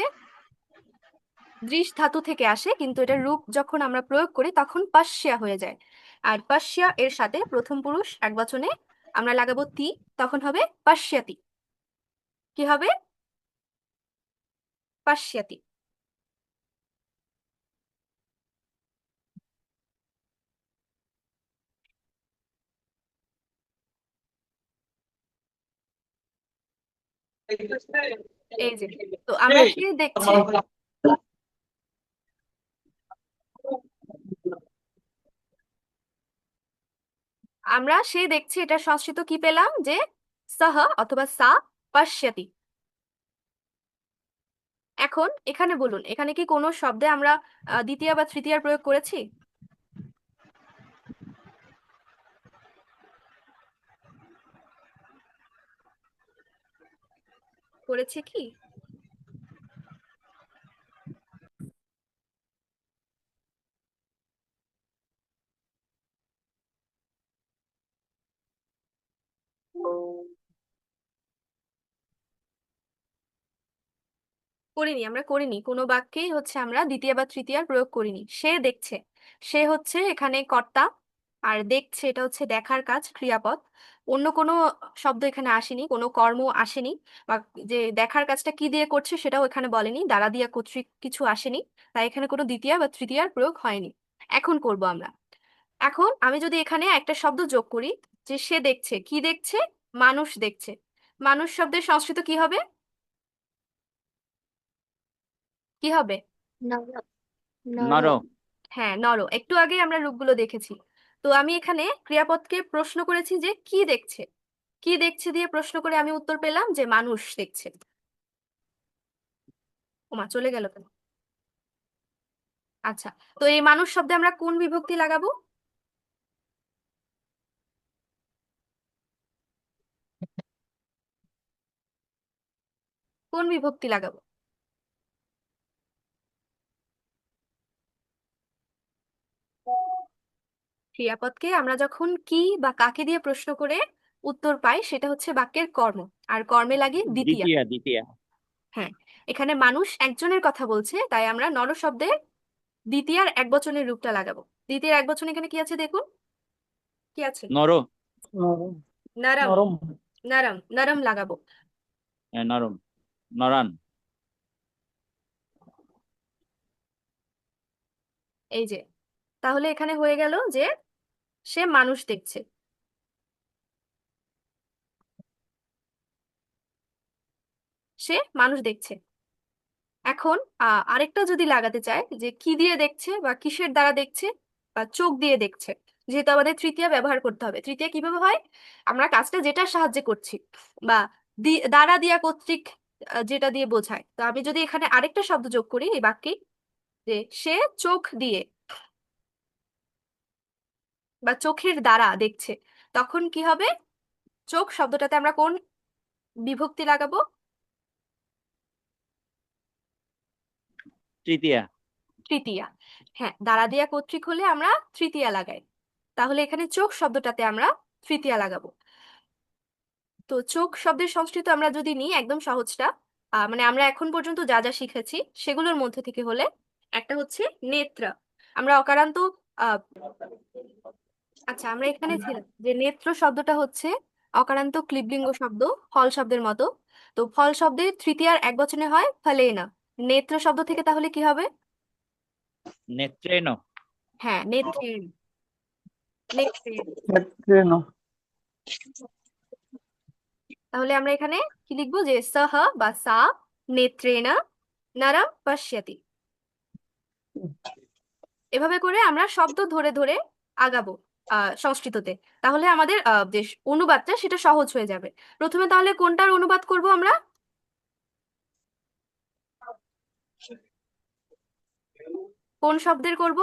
দৃশ ধাতু থেকে আসে, কিন্তু এটার রূপ যখন আমরা প্রয়োগ করি তখন পার্শ্বা হয়ে যায়। আর পার্শ্বা এর সাথে প্রথম পুরুষ এক বচনে আমরা লাগাবো তি, তখন হবে পার্শ্যাতি। কি হবে? পার্শ্যাতি। এই যে, তো আমরা সে দেখছে। আমরা সে দেখছে এটা সংস্কৃত কি পেলাম? যে সহ অথবা সা পাশ্যাতি। এখন এখানে বলুন, এখানে কি কোনো শব্দে আমরা দ্বিতীয় বা তৃতীয়ার প্রয়োগ করেছি? করেছি কি? আমরা করিনি, কোনো বাক্যেই হচ্ছে আমরা দ্বিতীয় বা তৃতীয়ার প্রয়োগ করিনি। সে দেখছে, সে হচ্ছে এখানে কর্তা, আর দেখছে এটা হচ্ছে দেখার কাজ, ক্রিয়াপদ। অন্য কোনো শব্দ এখানে আসেনি, কোনো কর্ম আসেনি, বা যে দেখার কাজটা কি দিয়ে করছে সেটাও এখানে বলেনি, দ্বারা দিয়া কর্তৃক কিছু আসেনি, তাই এখানে কোনো দ্বিতীয় বা তৃতীয়ার প্রয়োগ হয়নি। এখন করব আমরা। এখন আমি যদি এখানে একটা শব্দ যোগ করি, যে সে দেখছে, কি দেখছে? মানুষ দেখছে। মানুষ শব্দের সংস্কৃত কি হবে? কি হবে?
নর
নর।
নর
হ্যাঁ, নর। একটু আগে আমরা রূপগুলো দেখেছি। তো আমি এখানে ক্রিয়াপদকে প্রশ্ন করেছি যে কি দেখছে, কি দেখছে দিয়ে প্রশ্ন করে আমি উত্তর পেলাম যে মানুষ দেখছে। ওমা, চলে গেল কেন? আচ্ছা, তো এই মানুষ শব্দে আমরা কোন বিভক্তি লাগাবো? কোন বিভক্তি লাগাবো? ক্রিয়াপদকে আমরা যখন কি বা কাকে দিয়ে প্রশ্ন করে উত্তর পাই সেটা হচ্ছে বাক্যের কর্ম, আর কর্মে লাগে দ্বিতীয়া।
দ্বিতীয়া দ্বিতীয়া।
হ্যাঁ, এখানে মানুষ একজনের কথা বলছে, তাই আমরা নর শব্দে দ্বিতীয়ার একবচনের রূপটা লাগাবো। দ্বিতীয়ার একবচন এখানে কি আছে দেখুন, কি আছে?
নর।
নরম।
নরম।
নরম।
নরম, নরম লাগাবো।
নরম। নরান।
এই যে, তাহলে এখানে হয়ে গেল যে সে মানুষ দেখছে। সে মানুষ দেখছে। এখন আরেকটা যদি লাগাতে চায়, যে কি দিয়ে দেখছে বা কিসের দ্বারা দেখছে, বা চোখ দিয়ে দেখছে, যেহেতু আমাদের তৃতীয়া ব্যবহার করতে হবে। তৃতীয়া কিভাবে হয়? আমরা কাজটা যেটার সাহায্যে করছি, বা দ্বারা দিয়া কর্তৃক, যেটা দিয়ে বোঝায়। তো আমি যদি এখানে আরেকটা শব্দ যোগ করি এই বাক্যে, যে সে চোখ দিয়ে বা চোখের দ্বারা দেখছে, তখন কি হবে? চোখ শব্দটাতে আমরা কোন বিভক্তি লাগাবো?
তৃতীয়া।
তৃতীয়া। হ্যাঁ, দ্বারা দিয়া কর্তৃক হলে আমরা তৃতীয়া লাগাই। তাহলে এখানে চোখ শব্দটাতে আমরা তৃতীয়া লাগাবো। তো চোখ শব্দের সংস্কৃত আমরা যদি নিই একদম সহজটা, মানে আমরা এখন পর্যন্ত যা যা শিখেছি সেগুলোর মধ্যে থেকে হলে, একটা হচ্ছে নেত্র। আমরা অকারান্ত আহ আচ্ছা, আমরা এখানে ছিলাম যে নেত্র শব্দটা হচ্ছে অকারান্ত ক্লিবলিঙ্গ শব্দ, ফল শব্দের মতো। তো ফল শব্দের তৃতীয়ার একবচনে হয় ফলেনা। নেত্র শব্দ থেকে তাহলে কি হবে?
নেত্রেণ।
হ্যাঁ, নেত্রেণ। নেত্রেণ।
নেত্রেণ।
তাহলে আমরা এখানে কি লিখবো, যে সহ বা সা নেত্রেণ নরম পশ্যতি। এভাবে করে আমরা শব্দ ধরে ধরে আগাবো সংস্কৃততে। তাহলে আমাদের যে অনুবাদটা সেটা সহজ হয়ে যাবে। প্রথমে তাহলে কোনটার অনুবাদ করব আমরা? কোন শব্দের করব?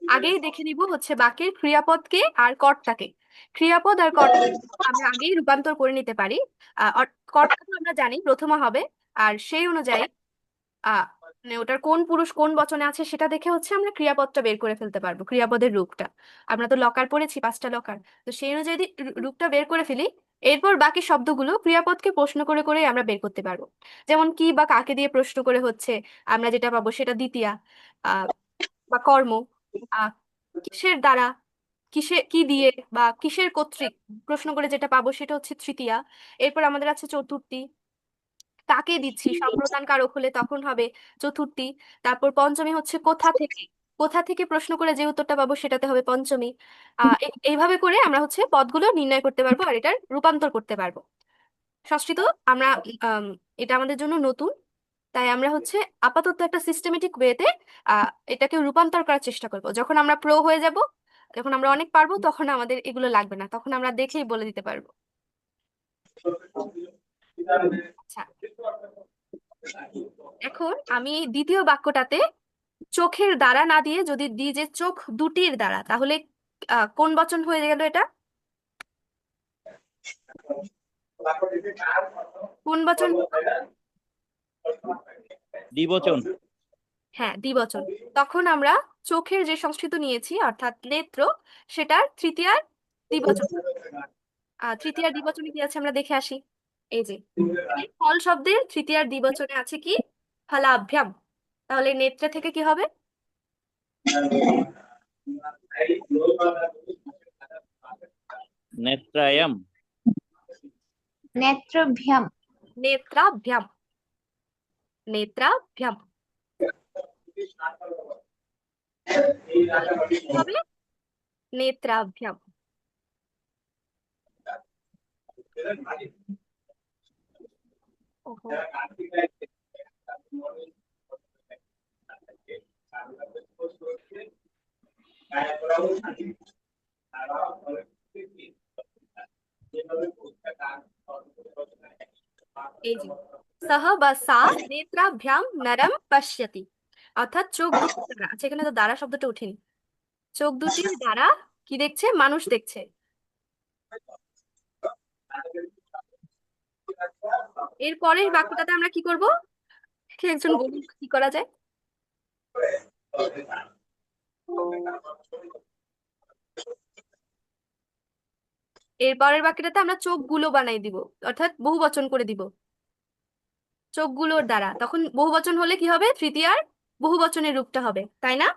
আগেই দেখে নিব হচ্ছে বাক্যের ক্রিয়াপদকে আর কর্তাকে। ক্রিয়াপদ আর কর্তা আমরা আগেই রূপান্তর করে নিতে পারি। কর্তা তো আমরা জানি প্রথমা হবে, আর সেই অনুযায়ী মানে ওটার কোন পুরুষ কোন বচনে আছে সেটা দেখে হচ্ছে আমরা ক্রিয়াপদটা বের করে ফেলতে পারবো, ক্রিয়াপদের রূপটা। আমরা তো লকার পড়েছি, 5টা লকার। তো সেই অনুযায়ী যদি রূপটা বের করে ফেলি, এরপর বাকি শব্দগুলো ক্রিয়াপদকে প্রশ্ন করে করে আমরা বের করতে পারবো। যেমন কি বা কাকে দিয়ে প্রশ্ন করে হচ্ছে আমরা যেটা পাবো সেটা দ্বিতীয়া, বা কর্ম, আহ কিসের দ্বারা, কিসে কি দিয়ে বা কিসের কর্তৃক প্রশ্ন করে যেটা পাবো সেটা হচ্ছে তৃতীয়া। এরপর আমাদের আছে চতুর্থী, কাকে দিচ্ছি সম্প্রদান কারক হলে তখন হবে চতুর্থী। তারপর পঞ্চমী হচ্ছে কোথা থেকে, কোথা থেকে প্রশ্ন করে যে উত্তরটা পাবো সেটাতে হবে পঞ্চমী। এইভাবে করে আমরা হচ্ছে পদগুলো নির্ণয় করতে পারবো আর এটার রূপান্তর করতে পারবো। সংস্কৃত আমরা আম, এটা আমাদের জন্য নতুন, তাই আমরা হচ্ছে আপাতত একটা সিস্টেমেটিক ওয়েতে এটাকে রূপান্তর করার চেষ্টা করব। যখন আমরা প্রো হয়ে যাব, যখন আমরা অনেক পারবো, তখন আমাদের এগুলো লাগবে না, তখন আমরা দেখেই বলে দিতে পারবো। আচ্ছা, এখন আমি দ্বিতীয় বাক্যটাতে চোখের দ্বারা না দিয়ে যদি দিই যে চোখ দুটির দ্বারা, তাহলে কোন বচন হয়ে গেল এটা? কোন বচন?
দ্বিবচন।
হ্যাঁ, দ্বিবচন। তখন আমরা চোখের যে সংস্কৃত নিয়েছি অর্থাৎ নেত্র, সেটার তৃতীয়ার দ্বিবচন। তৃতীয়ার দ্বিবচনে কি আছে আমরা দেখে আসি। এই যে এই ফল শব্দের তৃতীয়ার দ্বিবচনে আছে কি, ফলাভ্যাম। তাহলে নেত্রে থেকে কি হবে?
নেত্রায়ম।
নেত্রভ্যাম।
নেত্রাভ্যাম। নেত্রাভ্যাম কি হবে? নেত্রাভ্যাম। ওহো, এই যে সহ বা সা নেত্রাভ্যাম নরম পশ্যতি, অর্থাৎ চোখ দুটির দ্বারা, আচ্ছা এখানে তো দ্বারা শব্দটা উঠেনি, চোখ দুটির দ্বারা কি দেখছে? মানুষ দেখছে। এর পরের বাক্যটাতে আমরা কি করব? কে একজন বলুন তো কি করা যায়? এর পরের বাক্যটাতে আমরা চোখগুলো বানাই দিব, অর্থাৎ বহুবচন করে দিব চোখগুলোর দ্বারা। তখন বহুবচন হলে কি হবে? তৃতীয়ার বহুবচনের রূপটা হবে, তাই না?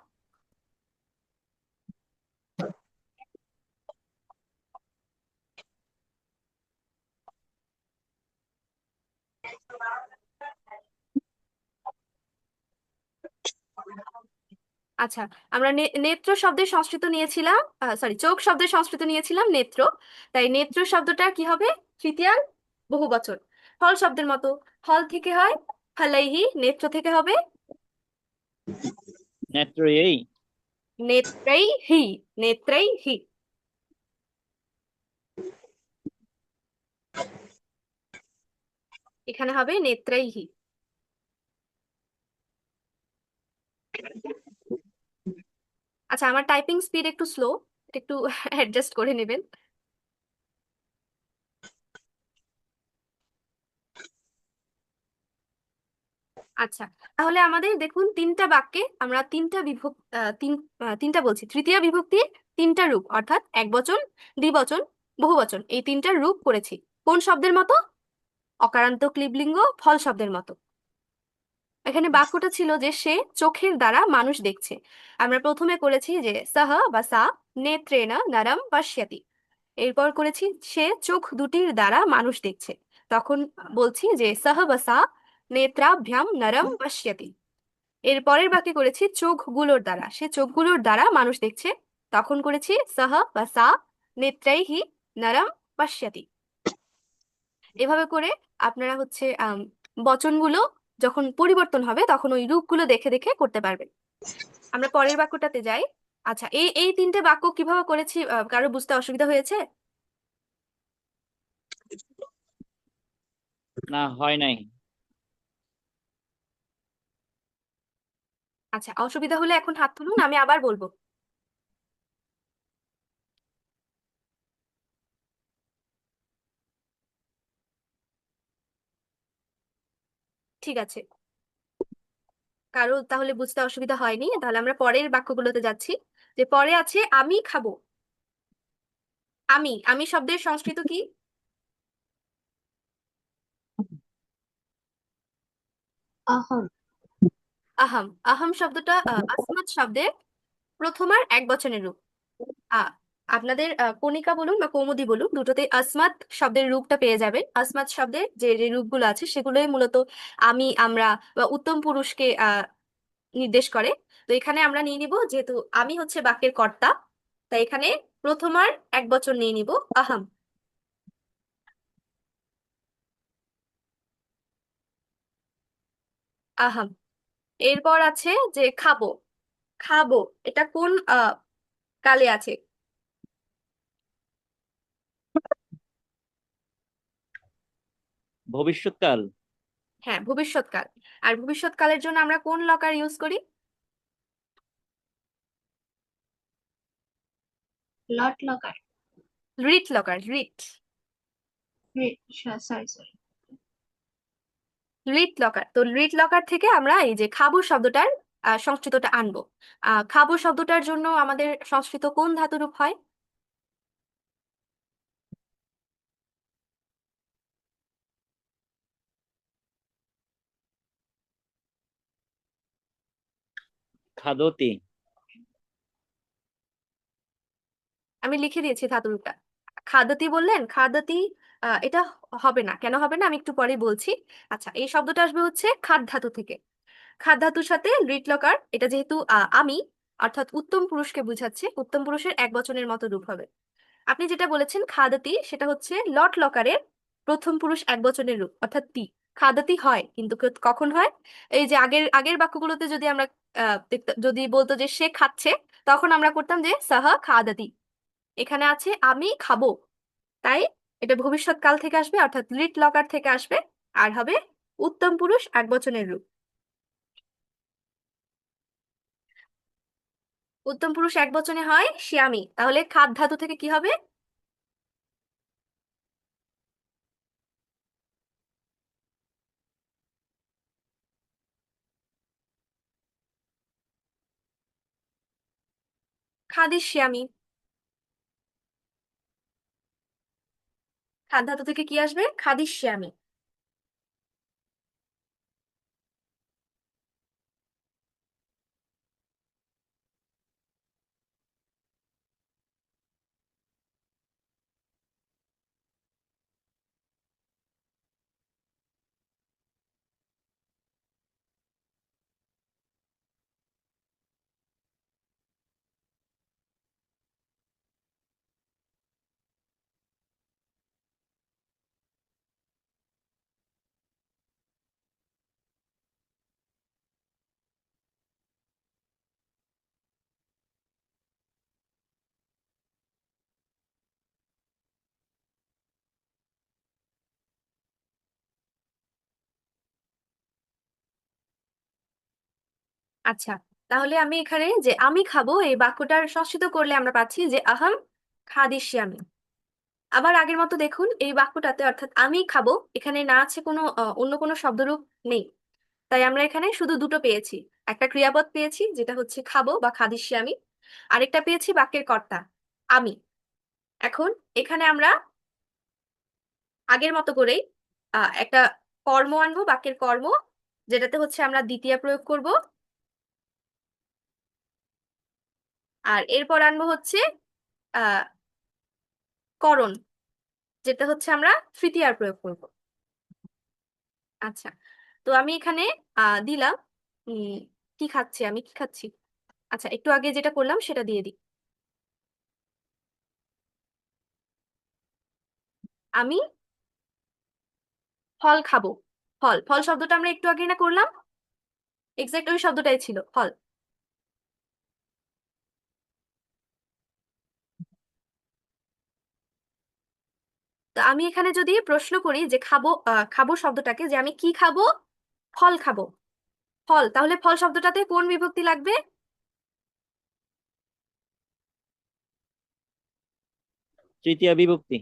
আচ্ছা, আমরা নেত্র শব্দের সংস্কৃত নিয়েছিলাম, সরি চোখ শব্দের সংস্কৃত নিয়েছিলাম নেত্র। তাই নেত্র শব্দটা কি হবে? তৃতীয়ার বহুবচন। ফল শব্দের মতো, ফল থেকে হয় ফলাইহি, নেত্র থেকে হবে
নেত্রয়ী।
নেত্রাইহি। নেত্রাইহি। এখানে হবে নেত্রাইহি। আচ্ছা, আমার টাইপিং স্পিড একটু স্লো, একটু অ্যাডজাস্ট করে নেবেন। আচ্ছা, তাহলে আমাদের দেখুন তিনটা বাক্যে আমরা তিনটা বলছি, তৃতীয় বিভক্তির তিনটা রূপ, অর্থাৎ একবচন, দ্বিবচন, বহুবচন, এই তিনটার রূপ করেছি। কোন শব্দের মতো? অকারান্ত ক্লিবলিঙ্গ ফল শব্দের মতো। এখানে বাক্যটা ছিল যে সে চোখের দ্বারা মানুষ দেখছে। আমরা প্রথমে করেছি যে সহ বা সা নেত্রেনা নরম পশ্যতি। এরপর করেছি সে চোখ দুটির দ্বারা মানুষ দেখছে। তখন বলছি যে সহ বা সা নেত্রাভ্যাম নরম পশ্যতি। এর পরের বাক্যে করেছি চোখগুলোর দ্বারা, সে চোখগুলোর দ্বারা মানুষ দেখছে। তখন করেছি সহ বা সা নেত্রাইহি নরম পশ্যতি। এভাবে করে আপনারা হচ্ছে বচনগুলো যখন পরিবর্তন হবে তখন ওই রূপগুলো দেখে দেখে করতে পারবেন। আমরা পরের বাক্যটাতে যাই। আচ্ছা, এই এই তিনটে বাক্য কিভাবে করেছি কারো বুঝতে অসুবিধা হয়েছে?
না, হয় নাই।
আচ্ছা, অসুবিধা হলে এখন হাত তুলুন, আমি আবার বলবো। ঠিক আছে, কারো তাহলে বুঝতে অসুবিধা হয়নি, তাহলে আমরা পরের বাক্যগুলোতে যাচ্ছি। যে পরে আছে আমি খাবো। আমি আমি শব্দের সংস্কৃত কি?
অহম।
আহম। আহম শব্দটা আসমাত শব্দের প্রথমার এক বচনের রূপ। আ আপনাদের কণিকা বলুন বা কৌমুদি বলুন, দুটোতে আসমাত শব্দের রূপটা পেয়ে যাবেন। আসমাত শব্দের যে যে রূপগুলো আছে সেগুলোই মূলত আমি, আমরা বা উত্তম পুরুষকে নির্দেশ করে। তো এখানে আমরা নিয়ে নিব, যেহেতু আমি হচ্ছে বাক্যের কর্তা, তাই এখানে প্রথমার এক বচন নিয়ে নিব আহম। আহম। এরপর আছে যে খাবো। খাবো, এটা কোন কালে আছে?
ভবিষ্যৎকাল।
হ্যাঁ, ভবিষ্যৎকাল। আর ভবিষ্যৎকালের জন্য আমরা কোন লকার ইউজ করি?
Lot locker.
রিট লকার। রিট।
Sorry sorry.
রিট লকার। তো রিট লকার থেকে আমরা এই যে খাবো শব্দটার সংস্কৃতটা আনবো। খাবো শব্দটার জন্য আমাদের সংস্কৃত কোন ধাতুরূপ হয়?
খাদতি,
আমি লিখে দিয়েছি ধাতুরটা। খাদতি বললেন, খাদতি এটা হবে না, কেন হবে না আমি একটু পরে বলছি। আচ্ছা, এই শব্দটা আসবে হচ্ছে খাদ ধাতু থেকে। খাদ ধাতুর সাথে লিট লকার, এটা যেহেতু আমি অর্থাৎ উত্তম পুরুষকে বুঝাচ্ছে, উত্তম পুরুষের এক বচনের মতো রূপ হবে। আপনি যেটা বলেছেন খাদতি, সেটা হচ্ছে লট লকারের প্রথম পুরুষ এক বচনের রূপ অর্থাৎ তি। খাদতি হয়, কিন্তু কখন হয়? এই যে আগের আগের বাক্যগুলোতে যদি আমরা যদি বলতো যে সে খাচ্ছে, তখন আমরা করতাম যে সাহা খাদাতি। এখানে আছে আমি খাবো, তাই এটা ভবিষ্যৎ কাল থেকে আসবে অর্থাৎ লিট লকার থেকে আসবে, আর হবে উত্তম পুরুষ এক বচনের রূপ। উত্তম পুরুষ এক বচনে হয় শিয়ামি, তাহলে খাদ ধাতু থেকে কি হবে? খাদিশ্যামি। খাদ ধাতু থেকে কি আসবে? খাদিশ্যামি। আচ্ছা, তাহলে আমি এখানে যে আমি খাবো এই বাক্যটার সংস্কৃত করলে আমরা পাচ্ছি যে আহাম খাদিষ্যামি। আবার আগের মতো দেখুন, এই বাক্যটাতে অর্থাৎ আমি খাবো এখানে না আছে কোনো অন্য কোনো শব্দরূপ নেই, তাই আমরা এখানে শুধু দুটো পেয়েছি। একটা ক্রিয়াপদ পেয়েছি যেটা হচ্ছে খাবো বা খাদিষ্যামি, আরেকটা পেয়েছি বাক্যের কর্তা আমি। এখন এখানে আমরা আগের মতো করেই একটা কর্ম আনবো, বাক্যের কর্ম, যেটাতে হচ্ছে আমরা দ্বিতীয়া প্রয়োগ করব, আর এরপর আনবো হচ্ছে আহ করণ, যেটা হচ্ছে আমরা তৃতীয়ার প্রয়োগ করব। আচ্ছা, তো আমি এখানে দিলাম উম, কি খাচ্ছি, আমি কি খাচ্ছি। আচ্ছা, একটু আগে যেটা করলাম সেটা দিয়ে দিই। আমি ফল খাবো। ফল, ফল শব্দটা আমরা একটু আগে না করলাম, এক্সাক্ট ওই শব্দটাই ছিল ফল। তো আমি এখানে যদি প্রশ্ন করি যে খাবো, খাবো শব্দটাকে, যে আমি কি খাবো? ফল খাবো। ফল, তাহলে ফল শব্দটাতে কোন বিভক্তি লাগবে?
তৃতীয়া বিভক্তি,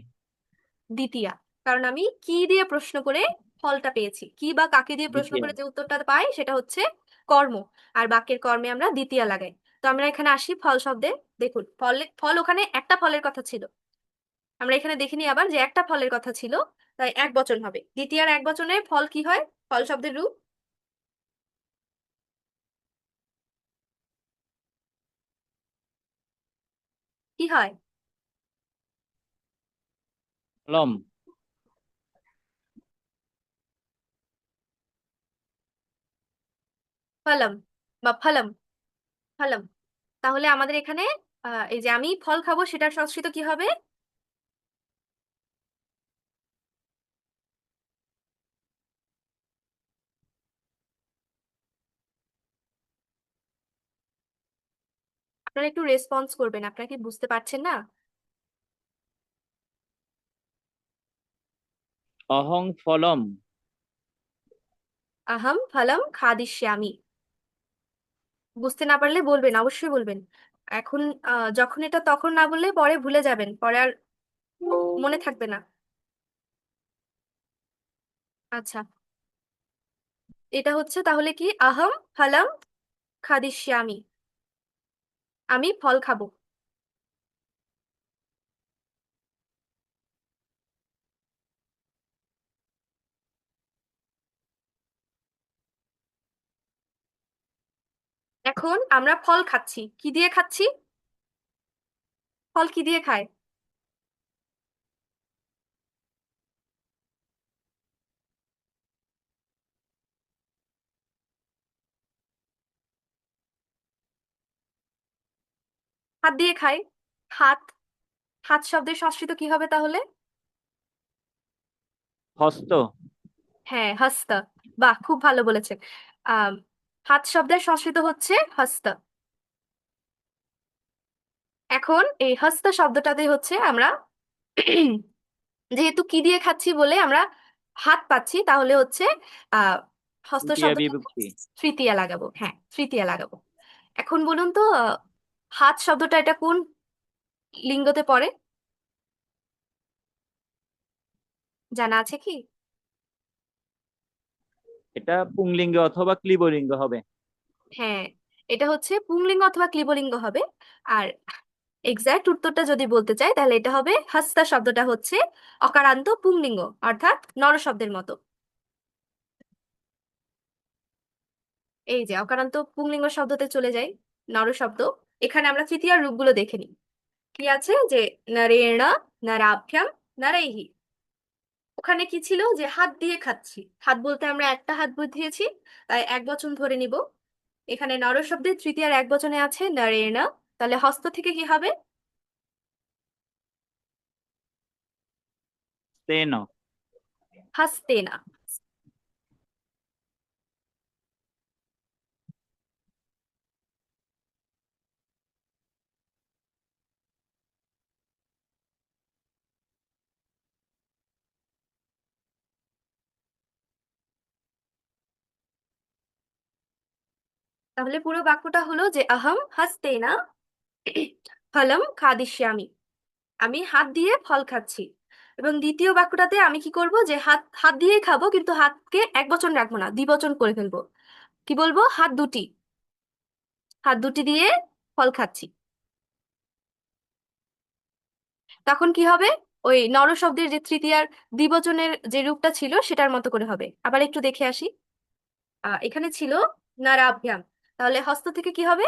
দ্বিতীয়া। কারণ আমি কি দিয়ে প্রশ্ন করে ফলটা পেয়েছি, কি বা কাকে দিয়ে প্রশ্ন
দ্বিতীয়া।
করে যে উত্তরটা পাই সেটা হচ্ছে কর্ম, আর বাক্যের কর্মে আমরা দ্বিতীয়া লাগাই। তো আমরা এখানে আসি ফল শব্দে। দেখুন ফল, ফল ওখানে একটা ফলের কথা ছিল, আমরা এখানে দেখিনি আবার যে একটা ফলের কথা ছিল, তাই এক বচন হবে। দ্বিতীয়ার এক বচনে ফল কি হয়? ফল শব্দের রূপ কি হয়?
ফলম,
ফলম বা ফলম, ফলম। তাহলে আমাদের এখানে এই যে আমি ফল খাবো সেটার সংস্কৃত কি হবে? আপনারা একটু রেসপন্স করবেন, আপনারা কি বুঝতে পারছেন না?
অহং ফলম,
আহম ফলম খাদিষ্যামি। বুঝতে না পারলে বলবেন, অবশ্যই বলবেন। এখন যখন এটা তখন না বললে পরে ভুলে যাবেন, পরে আর মনে থাকবে না। আচ্ছা, এটা হচ্ছে তাহলে কি আহম ফলম খাদিষ্যামি, আমি ফল খাবো। এখন আমরা ফল খাচ্ছি, কি দিয়ে খাচ্ছি? ফল কি দিয়ে খায়? হাত দিয়ে খায়। হাত, হাত শব্দের সংস্কৃত কি হবে তাহলে?
হস্ত।
হ্যাঁ, হস্ত। বাহ, খুব ভালো বলেছেন। আহ হাত শব্দের সংস্কৃত হচ্ছে হস্ত। এখন এই হস্ত শব্দটাতে হচ্ছে আমরা যেহেতু কি দিয়ে খাচ্ছি বলে আমরা হাত পাচ্ছি, তাহলে হচ্ছে আহ হস্ত
তৃতীয়া
শব্দটা
বিভক্তি।
তৃতীয়া লাগাবো। হ্যাঁ, তৃতীয়া লাগাবো। এখন বলুন তো, হাত শব্দটা এটা কোন লিঙ্গতে পড়ে? জানা আছে কি?
এটা পুংলিঙ্গ অথবা ক্লীবলিঙ্গ হবে।
হ্যাঁ, এটা হচ্ছে পুংলিঙ্গ অথবা ক্লীবলিঙ্গ হবে। আর এক্সাক্ট উত্তরটা যদি বলতে চাই তাহলে এটা হবে হস্তা শব্দটা হচ্ছে অকারান্ত পুংলিঙ্গ, অর্থাৎ নর শব্দের মতো। এই যে অকারান্ত পুংলিঙ্গ শব্দতে চলে যাই, নর শব্দ। এখানে আমরা তৃতীয়ার রূপগুলো দেখে নিই। কি আছে যে নরেণ, নরাভ্যাম, নরৈহি। ওখানে কি ছিল যে হাত দিয়ে খাচ্ছি, হাত বলতে আমরা একটা হাত বুঝিয়েছি, তাই এক বচন ধরে নিব। এখানে নর শব্দের তৃতীয়ার এক বচনে আছে নরেণ, তাহলে হস্ত থেকে কি হবে?
তেন।
হস্তেনা। তাহলে পুরো বাক্যটা হলো যে আহম হস্তেনা ফলম খাদিষ্যামি। আমি হাত দিয়ে ফল খাচ্ছি। এবং দ্বিতীয় বাক্যটাতে আমি কি করব, যে হাত হাত দিয়েই খাবো, কিন্তু হাতকে এক বচন রাখবো না, দ্বিবচন করে ফেলবো। কি বলবো? হাত দুটি, হাত দুটি দিয়ে ফল খাচ্ছি। তখন কি হবে? ওই নর শব্দের যে তৃতীয়ার দ্বিবচনের যে রূপটা ছিল সেটার মতো করে হবে। আবার একটু দেখে আসি। এখানে ছিল নারাভ্যাম, তাহলে হস্ত থেকে কি হবে?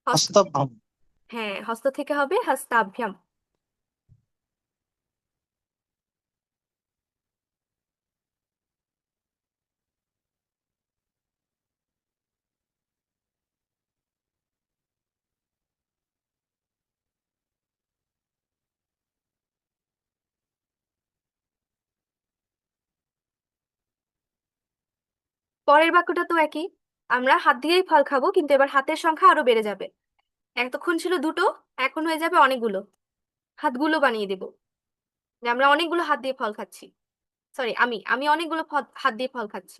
হস্ত।
হস্তাভ্যাম।
হ্যাঁ, হস্ত থেকে হবে হস্তাভ্যাম। পরের বাক্যটা তো একই, আমরা হাত দিয়েই ফল খাবো, কিন্তু এবার হাতের সংখ্যা আরো বেড়ে যাবে। এতক্ষণ ছিল দুটো, এখন হয়ে যাবে অনেকগুলো। হাতগুলো বানিয়ে দেব, যে আমরা অনেকগুলো হাত দিয়ে ফল খাচ্ছি। সরি, আমি আমি অনেকগুলো হাত দিয়ে ফল খাচ্ছি।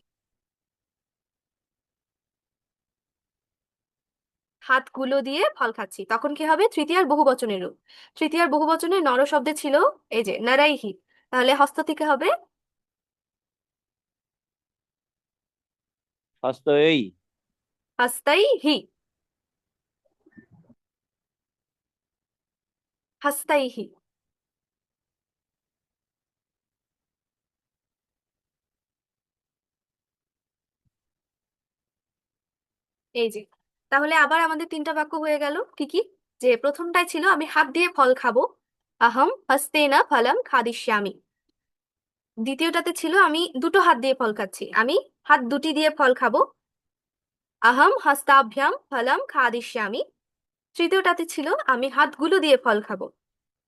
হাতগুলো দিয়ে ফল খাচ্ছি, তখন কি হবে? তৃতীয়ার বহুবচনের রূপ। তৃতীয়ার বহুবচনে নর শব্দে ছিল এই যে নারাইহি, তাহলে হস্ত থেকে হবে
হস্তৈ।
হস্তাইহি। হস্তাইহি। এই যে, তাহলে আবার আমাদের তিনটা বাক্য হয়ে গেল। কি কি? যে প্রথমটাই ছিল আমি হাত দিয়ে ফল খাবো, আহম হস্তেনা ফলম খাদিষ্যামি। দ্বিতীয়টাতে ছিল আমি দুটো হাত দিয়ে ফল খাচ্ছি, আমি হাত দুটি দিয়ে ফল খাবো, আহম হস্তাভ্যাম ফলম খাদিষ্যামি। তৃতীয়টাতে ছিল আমি হাতগুলো দিয়ে ফল খাবো,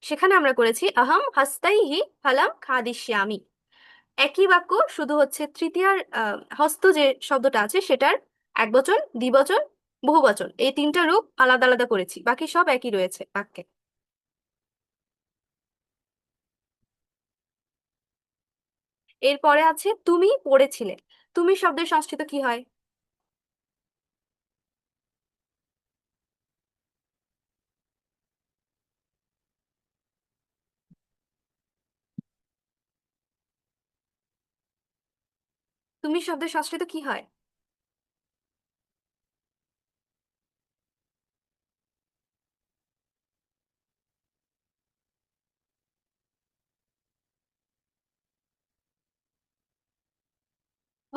সেখানে আমরা করেছি আহম হস্তাইহি ফলম খাদিষ্যামি। একই বাক্য, শুধু হচ্ছে তৃতীয়ার হস্ত যে শব্দটা আছে সেটার একবচন, দ্বিবচন, বহুবচন, এই তিনটা রূপ আলাদা আলাদা করেছি, বাকি সব একই রয়েছে বাক্যে। এরপরে আছে তুমি পড়েছিলে। তুমি শব্দের সংস্কৃত কি হয়? তুমি শব্দের সংস্কৃত কি হয়?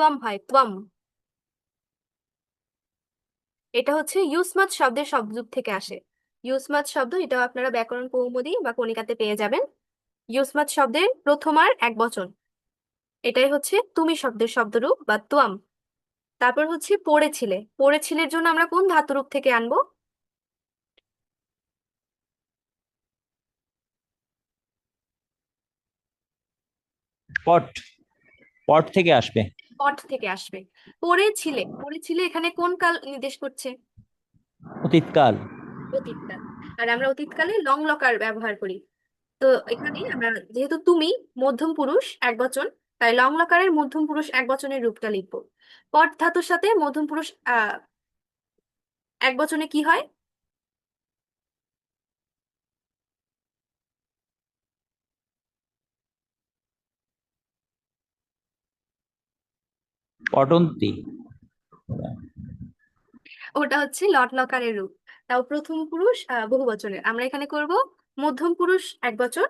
ত্বম হয়, ত্বম। এটা হচ্ছে ইউসমাত শব্দের শব্দযুগ থেকে আসে। ইউসমাত শব্দ, এটাও আপনারা ব্যাকরণ কৌমুদী বা কণিকাতে পেয়ে যাবেন। ইউসমাত শব্দের প্রথমার একবচন, এটাই হচ্ছে তুমি শব্দের শব্দরূপ বা ত্বম। তারপর হচ্ছে পড়েছিলে, পড়েছিলের জন্য আমরা কোন ধাতুরূপ থেকে আনবো?
পট, পট থেকে আসবে।
পট থেকে আসবে। পড়েছিলে, পড়েছিলে এখানে কোন কাল নির্দেশ করছে?
অতীতকাল।
অতীতকাল। আর আমরা অতীতকালে লং লকার ব্যবহার করি। তো এখানে আমরা যেহেতু তুমি মধ্যম পুরুষ একবচন, তাই লং লকারের মধ্যম পুরুষ একবচনের রূপটা লিখবো। পট ধাতুর সাথে মধ্যম পুরুষ একবচনে কি হয়?
পটন্তি।
ওটা হচ্ছে লট লকারের রূপ। তাও প্রথম পুরুষ বহুবচনের, আমরা এখানে করব মধ্যম পুরুষ একবচন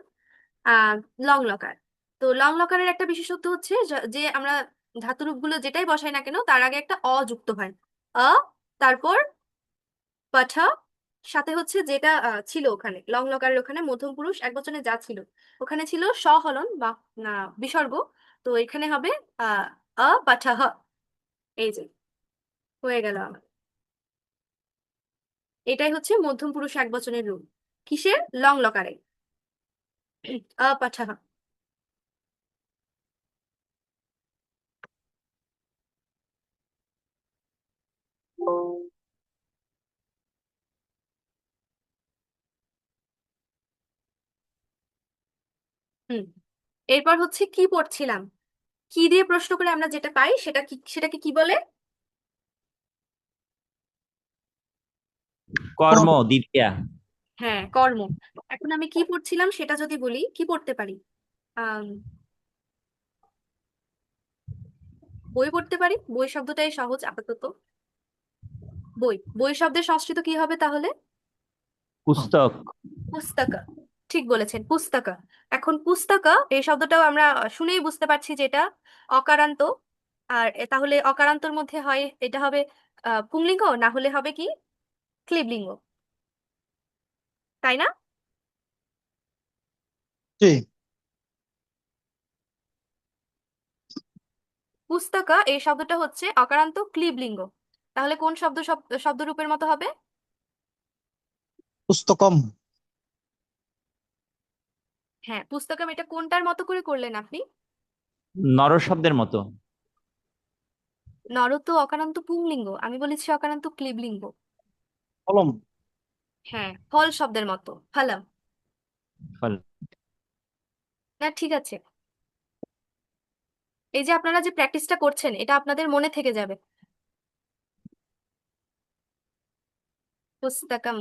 আহ লং লকার। তো লং লকারের একটা বিশেষত্ব হচ্ছে যে আমরা ধাতুরূপগুলো যেটাই বসাই না কেন তার আগে একটা অ যুক্ত হয়। অ, তারপর পাঠা, সাথে হচ্ছে যেটা ছিল ওখানে লং লকারের ওখানে মধ্যম পুরুষ একবচনে যা ছিল ওখানে ছিল সহলন বা না বিসর্গ। তো এখানে হবে পাঠাহ। এই যে হয়ে গেল আমার। এটাই হচ্ছে মধ্যম পুরুষ একবচনের রূপ। কিসের? লং লকারে। পাঠাহ। হুম। এরপর হচ্ছে কি পড়ছিলাম, কি দিয়ে প্রশ্ন করে আমরা যেটা পাই সেটা কি, সেটাকে কি বলে?
কর্ম, দ্বিতীয়া।
হ্যাঁ, কর্ম। এখন আমি কি পড়ছিলাম সেটা যদি বলি, কি পড়তে পারি? আহ বই পড়তে পারি, বই শব্দটাই সহজ আপাতত। বই, বই শব্দের সংস্কৃত কি হবে তাহলে?
পুস্তক।
পুস্তক। ঠিক বলেছেন, পুস্তক। এখন পুস্তক এই শব্দটাও আমরা শুনেই বুঝতে পারছি যে এটা অকারান্ত। আর তাহলে অকারান্তর মধ্যে হয় এটা হবে পুংলিঙ্গ, না হলে হবে কি ক্লিবলিঙ্গ, তাই না?
জি।
পুস্তক এই শব্দটা হচ্ছে অকারান্ত ক্লিবলিঙ্গ। তাহলে কোন শব্দরূপের মতো হবে?
পুস্তকম।
হ্যাঁ, পুস্তকম। এটা কোনটার মতো করে করলেন আপনি?
নর শব্দের মতো।
নর তো অকারান্ত পুংলিঙ্গ, আমি বলেছি অকারান্ত ক্লিবলিঙ্গ।
কলম।
হ্যাঁ, ফল শব্দের মতো, ফলম।
ফল।
না, ঠিক আছে। এই যে আপনারা যে প্র্যাকটিসটা করছেন এটা আপনাদের মনে থেকে যাবে। পুস্তকম।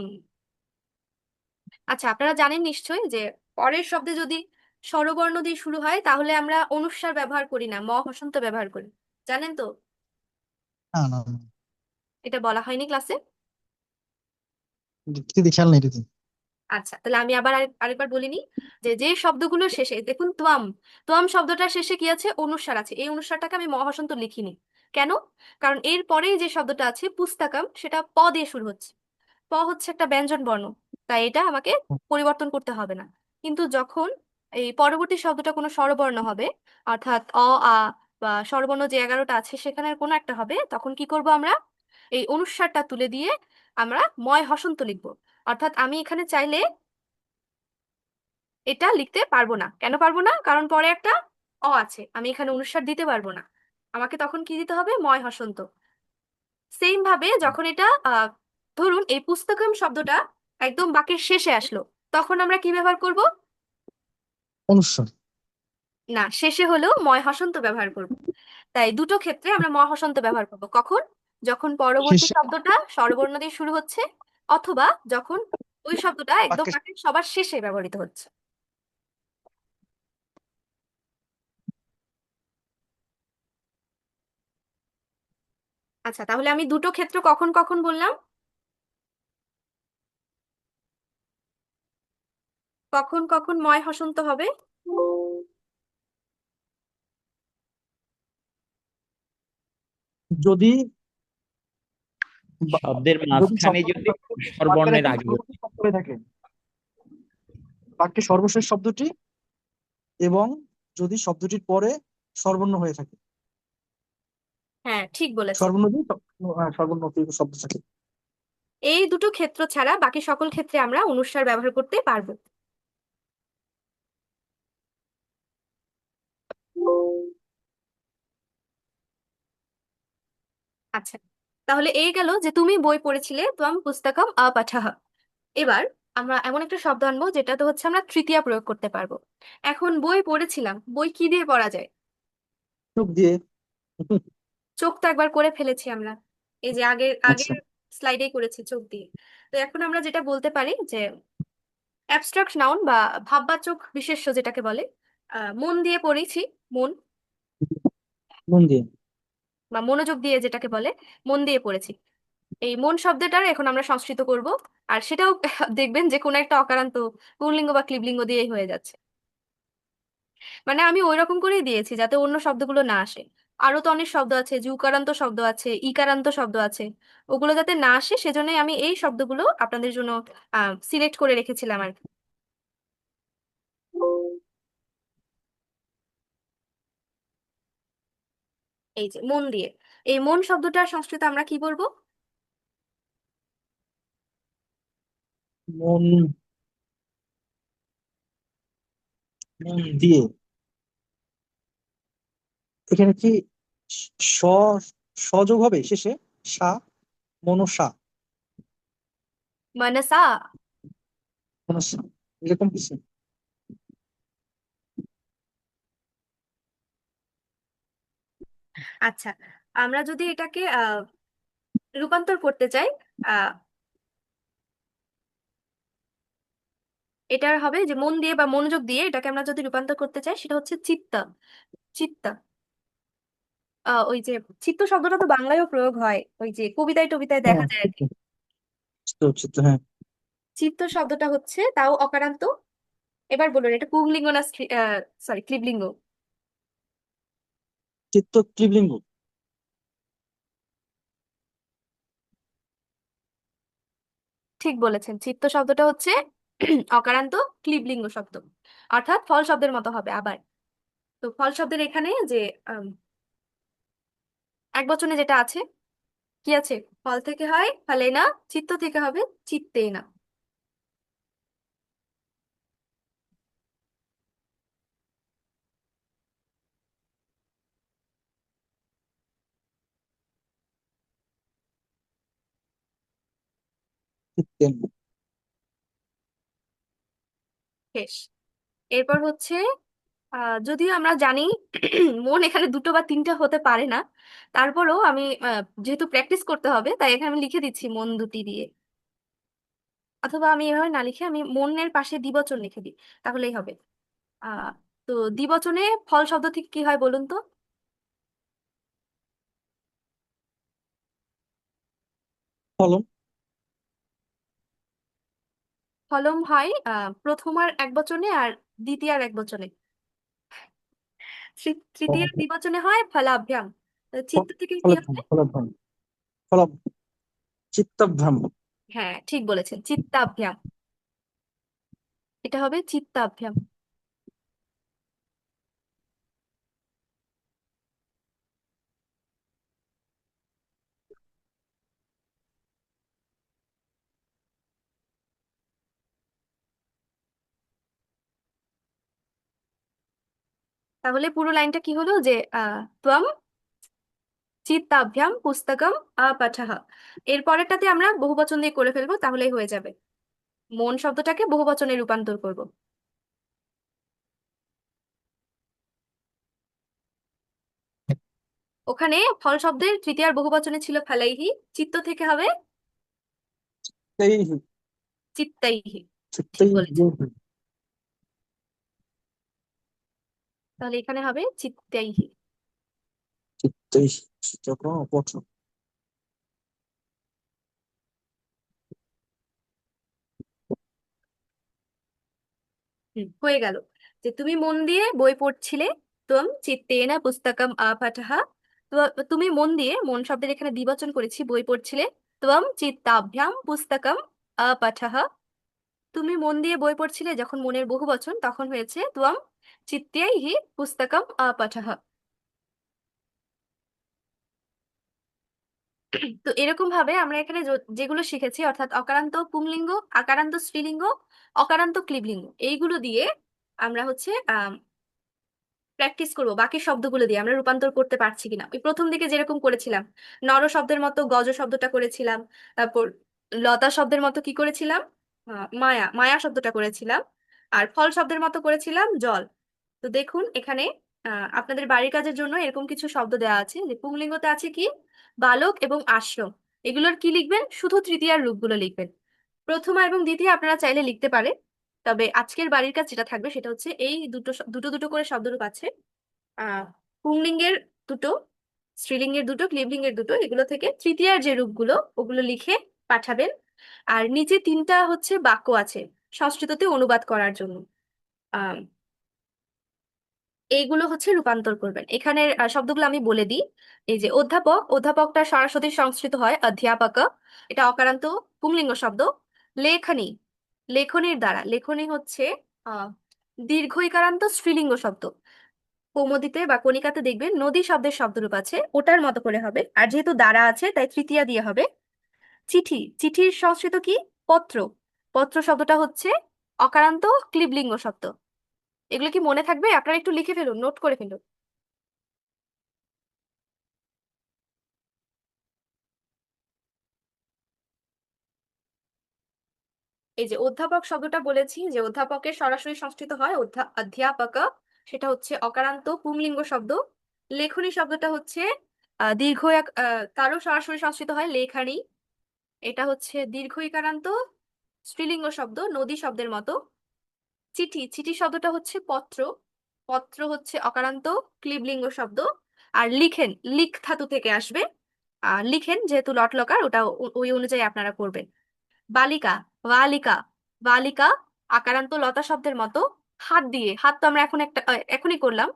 আচ্ছা, আপনারা জানেন নিশ্চয়ই যে পরের শব্দে যদি স্বরবর্ণ দিয়ে শুরু হয় তাহলে আমরা অনুস্বার ব্যবহার করি না, ম হসন্ত ব্যবহার করি। জানেন তো?
না না না,
এটা বলা হয়নি ক্লাসে?
দিদি খেয়াল নেই দিদি।
আচ্ছা, তাহলে আমি আবার আরেকবার বলিনি। যে যে শব্দগুলো শেষে দেখুন তোয়াম, তোয়াম শব্দটার শেষে কি আছে? অনুস্বার আছে। এই অনুস্বারটাকে আমি মহাসন্ত লিখিনি। কেন? কারণ এর পরেই যে শব্দটা আছে পুস্তাকাম, সেটা প দিয়ে শুরু হচ্ছে। প হচ্ছে একটা ব্যঞ্জন বর্ণ, তাই এটা আমাকে পরিবর্তন করতে হবে না। কিন্তু যখন এই পরবর্তী শব্দটা কোনো স্বরবর্ণ হবে, অর্থাৎ আ বা স্বরবর্ণ যে 11টা আছে সেখানে কোনো একটা হবে, তখন কি করব আমরা? এই অনুস্বারটা তুলে দিয়ে আমরা ময় হসন্ত লিখবো। অর্থাৎ আমি এখানে চাইলে এটা লিখতে পারবো না। কেন পারবো না? কারণ পরে একটা আছে, আমি এখানে অনুস্বার দিতে পারবো না। আমাকে তখন কি দিতে হবে? ময় হসন্ত। সেম ভাবে যখন এটা ধরুন এই পুস্তকম শব্দটা একদম বাক্যের শেষে আসলো, তখন আমরা কি ব্যবহার করব?
অনুস্বার।
না, শেষে হলেও ময় হসন্ত ব্যবহার করব। তাই দুটো ক্ষেত্রে আমরা ময় হসন্ত ব্যবহার করব। কখন? যখন পরবর্তী
শেষে
শব্দটা স্বরবর্ণ দিয়ে শুরু হচ্ছে, অথবা যখন ওই শব্দটা একদম
বাক্যে।
বাক্যের সবার শেষে ব্যবহৃত হচ্ছে। আচ্ছা, তাহলে আমি দুটো ক্ষেত্র কখন কখন বললাম? কখন কখন ময় হসন্ত হবে?
যদি বা-
শব্দের
যদি
মাঝখানে
শব্দটি
যদি
বাক্যের
স্বরবর্ণের
একটি
আগে
সর্বশেষ শব্দ হয়ে থাকে, বাক্যের সর্বশেষ শব্দটি এবং যদি শব্দটির পরে স্বরবর্ণ হয়ে থাকে,
হ্যাঁ, ঠিক বলেছেন।
স্বরবর্ণ দিয়ে স্বরবর্ণ অতিরিক্ত শব্দ থাকে।
এই দুটো ক্ষেত্র ছাড়া বাকি সকল ক্ষেত্রে আমরা অনুস্বার ব্যবহার করতে পারবো। আচ্ছা, তাহলে এই গেল যে তুমি বই পড়েছিলে ত্বম পুস্তকম অপঠঃ। এবার আমরা এমন একটা শব্দ আনবো যেটাতে হচ্ছে আমরা তৃতীয়া প্রয়োগ করতে পারবো। এখন বই পড়েছিলাম, বই কি দিয়ে পড়া যায়?
চোখ দিয়ে।
চোখ তো একবার করে ফেলেছি আমরা, এই যে আগের
আচ্ছা,
আগের স্লাইডেই করেছি চোখ দিয়ে। তো এখন আমরা যেটা বলতে পারি যে অ্যাবস্ট্রাক্ট নাউন বা ভাববাচক বিশেষ্য যেটাকে বলে, মন দিয়ে পড়েছি, মন
মন দিয়ে।
বা মনোযোগ দিয়ে যেটাকে বলে, মন দিয়ে পড়েছি। এই মন শব্দটার এখন আমরা সংস্কৃত করব, আর সেটাও দেখবেন যে কোনো একটা অকারান্ত পুংলিঙ্গ বা ক্লিবলিঙ্গ দিয়েই হয়ে যাচ্ছে। মানে আমি ওই রকম করেই দিয়েছি যাতে অন্য শব্দগুলো না আসে। আরো তো অনেক শব্দ আছে, যুকারান্ত শব্দ আছে, ইকারান্ত শব্দ আছে, ওগুলো যাতে না আসে সেজন্যই আমি এই শব্দগুলো আপনাদের জন্য সিলেক্ট করে রেখেছিলাম আর কি। এই যে মন দিয়ে, এই মন শব্দটার সংস্কৃত আমরা কি বলবো?
মন, মন দিয়ে। এখানে কি স সযোগ হবে শেষে? সা, মনসা,
মনসা।
মনসা, এরকম কিছু?
আচ্ছা, আমরা যদি এটাকে রূপান্তর করতে চাই, আহ এটার হবে যে মন দিয়ে বা মনোযোগ দিয়ে, এটাকে আমরা যদি রূপান্তর করতে চাই সেটা হচ্ছে চিত্ত। চিত্ত, ওই যে চিত্ত শব্দটা তো বাংলায়ও প্রয়োগ হয়, ওই যে কবিতায় টবিতায় দেখা
হ্যাঁ,
যায় আর কি।
চিত্ত, চিত্ত, হ্যাঁ।
চিত্ত শব্দটা হচ্ছে তাও অকারান্ত। এবার বলুন এটা পুংলিঙ্গ না সরি ক্লিবলিঙ্গ?
চিত্ত স্ত্রীলিঙ্গ।
ঠিক বলেছেন, চিত্ত শব্দটা হচ্ছে অকারান্ত ক্লিবলিঙ্গ শব্দ, অর্থাৎ ফল শব্দের মতো হবে আবার। তো ফল শব্দের এখানে যে আম, এক বচনে যেটা আছে, কি আছে? ফল থেকে হয় ফলে না, চিত্ত থেকে হবে চিত্তে না।
চিত্তেন।
শেষ। এরপর হচ্ছে যদিও আমরা জানি মন এখানে দুটো বা তিনটা হতে পারে না, তারপরেও আমি যেহেতু প্র্যাকটিস করতে হবে তাই এখানে আমি লিখে দিচ্ছি মন দুটি দিয়ে। অথবা আমি এভাবে না লিখে আমি মনের পাশে দ্বিবচন লিখে দিই, তাহলেই হবে। আহ তো দ্বিবচনে ফল শব্দ ঠিক কি হয় বলুন তো?
ফলম।
ফলম হয় প্রথমার এক বচনে আর দ্বিতীয়ার এক বচনে। তৃতীয়ার দ্বিবচনে হয় ফলাভ্যাম। চিত্ত থেকে কি
ফলভ্রম,
হবে?
ফলভ্রম, ফলভ, চিত্তভ্রম।
হ্যাঁ, ঠিক বলেছেন, চিত্তাভ্যাম। এটা হবে চিত্তাভ্যাম। তাহলে পুরো লাইনটা কি হলো যে ত্বম চিত্তাভ্যাম পুস্তকম আপঠঃ। এর পরেরটাতে আমরা বহুবচন দিয়ে করে ফেলবো, তাহলেই হয়ে যাবে। মন শব্দটাকে বহুবচনে রূপান্তর করব। ওখানে ফল শব্দের তৃতীয়ার বহুবচনে ছিল ফালাইহি, চিত্ত থেকে হবে
এই
চিত্তাইহি। ঠিক
চিত্তেই,
বলেছে, তাহলে এখানে হবে চিত্তাইহি।
চিত্তেই, চিত্তকম অপঠম।
হয়ে গেল যে তুমি মন দিয়ে বই পড়ছিলে, তুম চিত্তেন পুস্তকম আপঠঃ, তুমি মন দিয়ে, মন শব্দের এখানে দ্বিবচন করেছি, বই পড়ছিলে। ত্বম চিত্তাভ্যাম পুস্তকম আপঠঃ। তুমি মন দিয়ে বই পড়ছিলে, যখন মনের বহুবচন তখন হয়েছে ত্বম চিত্তাইহি পুস্তকম আপঠঃ। তো এরকম ভাবে আমরা এখানে যেগুলো শিখেছি, অর্থাৎ অকারান্ত পুংলিঙ্গ, আকারান্ত স্ত্রীলিঙ্গ, অকারান্ত ক্লিবলিঙ্গ, এইগুলো দিয়ে আমরা হচ্ছে প্র্যাকটিস করবো বাকি শব্দগুলো দিয়ে আমরা রূপান্তর করতে পারছি কিনা। ওই প্রথম দিকে যেরকম করেছিলাম, নর শব্দের মতো গজ শব্দটা করেছিলাম, তারপর লতা শব্দের মতো কি করেছিলাম, মায়া, মায়া শব্দটা করেছিলাম, আর ফল শব্দের মতো করেছিলাম জল। তো দেখুন এখানে আপনাদের বাড়ির কাজের জন্য এরকম কিছু শব্দ দেওয়া আছে, যে পুংলিঙ্গতে আছে কি, বালক এবং আশ্রম। এগুলোর কি লিখবেন, শুধু তৃতীয়ার রূপগুলো লিখবেন। প্রথমা এবং দ্বিতীয় আপনারা চাইলে লিখতে পারে, তবে আজকের বাড়ির কাজ যেটা থাকবে সেটা হচ্ছে এই দুটো দুটো দুটো করে শব্দরূপ আছে, পুংলিঙ্গের দুটো, স্ত্রীলিঙ্গের দুটো, ক্লিবলিঙ্গের দুটো, এগুলো থেকে তৃতীয়ার যে রূপগুলো ওগুলো লিখে পাঠাবেন। আর নিচে তিনটা হচ্ছে বাক্য আছে সংস্কৃততে অনুবাদ করার জন্য, আহ এইগুলো হচ্ছে রূপান্তর করবেন। এখানের শব্দগুলো আমি বলে দিই। এই যে অধ্যাপক, অধ্যাপকটা সরাসরি সংস্কৃত হয় অধ্যাপক, এটা অকারান্ত পুংলিঙ্গ শব্দ। লেখনী, লেখনীর দ্বারা, লেখনী হচ্ছে আহ দীর্ঘ ইকারান্ত স্ত্রীলিঙ্গ শব্দ। কৌমুদিতে বা কণিকাতে দেখবেন নদী শব্দের শব্দরূপ আছে, ওটার মতো করে হবে। আর যেহেতু দ্বারা আছে তাই তৃতীয়া দিয়ে হবে। চিঠি, চিঠির সংস্কৃত কি, পত্র, পত্র শব্দটা হচ্ছে অকারান্ত ক্লিবলিঙ্গ শব্দ। এগুলো কি মনে থাকবে? আপনারা একটু লিখে ফেলুন, নোট করে ফেলুন। এই যে অধ্যাপক শব্দটা বলেছি, যে অধ্যাপকের সরাসরি সংস্কৃত হয় অধ্যাপক, সেটা হচ্ছে অকারান্ত পুংলিঙ্গ শব্দ। লেখনী শব্দটা হচ্ছে দীর্ঘ তারও সরাসরি সংস্কৃত হয় লেখানি, এটা হচ্ছে দীর্ঘ ইকারান্ত স্ত্রীলিঙ্গ শব্দ নদী শব্দের মতো। চিঠি, চিঠি শব্দটা হচ্ছে পত্র, পত্র হচ্ছে অকারান্ত ক্লিবলিঙ্গ শব্দ। আর লিখেন, লিখ ধাতু থেকে আসবে, লিখেন যেহেতু লট লকার, ওটা ওই অনুযায়ী আপনারা করবেন। বালিকা, বালিকা, বালিকা আকারান্ত লতা শব্দের মতো, হাত দিয়ে, হাত তো আমরা এখন এখনই করলাম,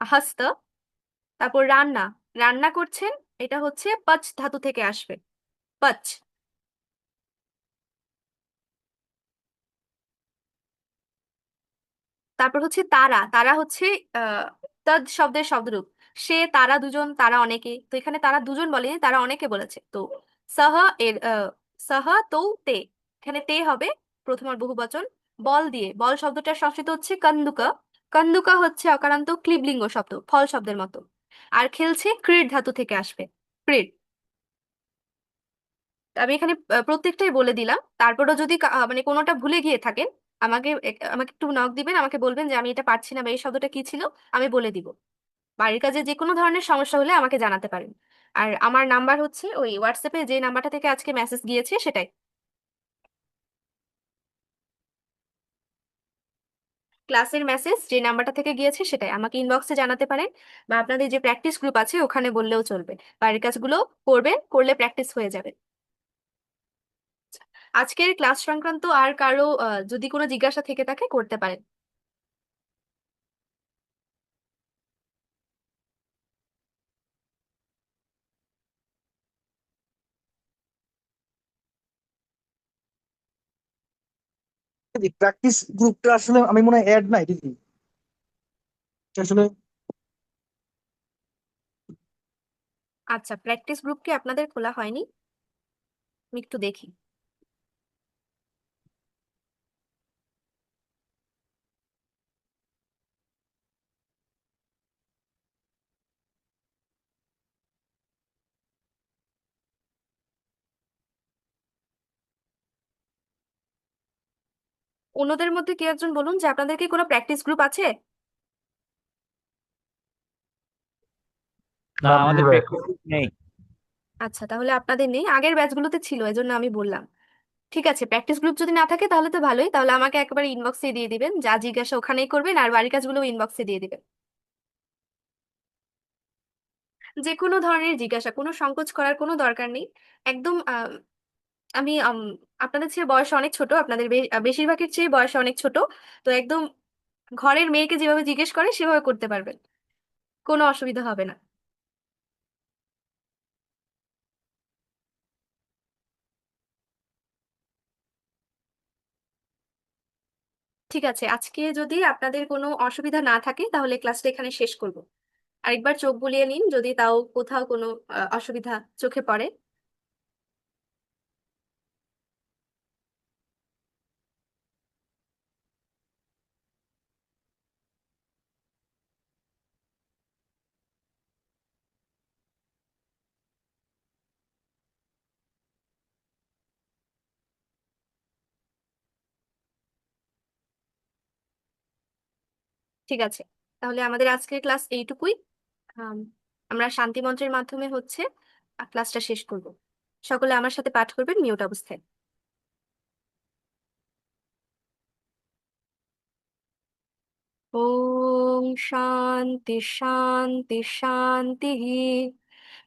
হস্ত। তারপর রান্না, রান্না করছেন, এটা হচ্ছে পচ ধাতু থেকে আসবে, পচ। তারপর হচ্ছে তারা, তারা হচ্ছে আহ তদ শব্দের শব্দরূপ। সে, তারা দুজন, তারা অনেকে, তো এখানে তারা দুজন বলেনি, তারা অনেকে বলেছে। তো সহ এর সহ তৌ তে, এখানে তে হবে প্রথমার বহুবচন। বল দিয়ে, বল শব্দটার সংস্কৃত হচ্ছে কন্দুকা, কন্দুকা হচ্ছে অকারান্ত ক্লিবলিঙ্গ শব্দ ফল শব্দের মতো। আর খেলছে ক্রীড় ধাতু থেকে আসবে, ক্রীড়। আমি এখানে প্রত্যেকটাই বলে দিলাম। তারপরও যদি মানে কোনোটা ভুলে গিয়ে থাকেন, আমাকে আমাকে একটু নক দিবেন, আমাকে বলবেন যে আমি এটা পারছি না বা এই শব্দটা কি ছিল, আমি বলে দিব। বাড়ির কাজে যে কোনো ধরনের সমস্যা হলে আমাকে জানাতে পারেন। আর আমার নাম্বার হচ্ছে ওই হোয়াটসঅ্যাপে যে নাম্বারটা থেকে আজকে মেসেজ গিয়েছে সেটাই, ক্লাসের মেসেজ যে নাম্বারটা থেকে গিয়েছে সেটাই আমাকে ইনবক্সে জানাতে পারেন, বা আপনাদের যে প্র্যাকটিস গ্রুপ আছে ওখানে বললেও চলবে। বাড়ির কাজগুলো করবেন, করলে প্র্যাকটিস হয়ে যাবে। আজকের ক্লাস সংক্রান্ত আর কারো যদি কোনো জিজ্ঞাসা থেকে থাকে করতে পারেন।
প্র্যাকটিস গ্রুপটা আসলে আমি মনে হয় অ্যাড নাই দিদি, এটা আসলে
আচ্ছা, প্র্যাকটিস গ্রুপ কি আপনাদের খোলা হয়নি? আমি একটু দেখি। অন্যদের মধ্যে কেউ একজন বলুন যে আপনাদের কি কোনো প্র্যাকটিস গ্রুপ আছে?
না, আমাদের প্র্যাকটিস নেই।
আচ্ছা, তাহলে আপনাদের নেই, আগের ব্যাচগুলোতে ছিল, এজন্য আমি বললাম। ঠিক আছে, প্র্যাকটিস গ্রুপ যদি না থাকে তাহলে তো ভালোই, তাহলে আমাকে একেবারে ইনবক্সে দিয়ে দিবেন, যা জিজ্ঞাসা ওখানেই করবেন, আর বাড়ির কাজগুলো ইনবক্সে দিয়ে দিবেন। যে কোনো ধরনের জিজ্ঞাসা, কোনো সংকোচ করার কোনো দরকার নেই। একদম আমি আপনাদের চেয়ে বয়সে অনেক ছোট, আপনাদের বেশিরভাগের চেয়ে বয়সে অনেক ছোট। তো একদম ঘরের মেয়েকে যেভাবে জিজ্ঞেস করে সেভাবে করতে পারবেন, কোনো অসুবিধা হবে না। ঠিক আছে, আজকে যদি আপনাদের কোনো অসুবিধা না থাকে তাহলে ক্লাসটা এখানে শেষ করব। আরেকবার চোখ বুলিয়ে নিন যদি তাও কোথাও কোনো অসুবিধা চোখে পড়ে। ঠিক আছে, তাহলে আমাদের আজকের ক্লাস এইটুকুই। আম, আমরা শান্তি মন্ত্রের মাধ্যমে হচ্ছে ক্লাসটা শেষ করব। সকলে আমার সাথে পাঠ করবেন মিউট অবস্থায়। ওম শান্তি শান্তি শান্তি।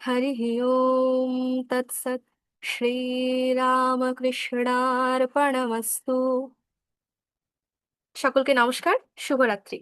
হরি ওম তৎসৎ। শ্রীরামকৃষ্ণার্পণমস্তু। সকলকে নমস্কার, শুভরাত্রি।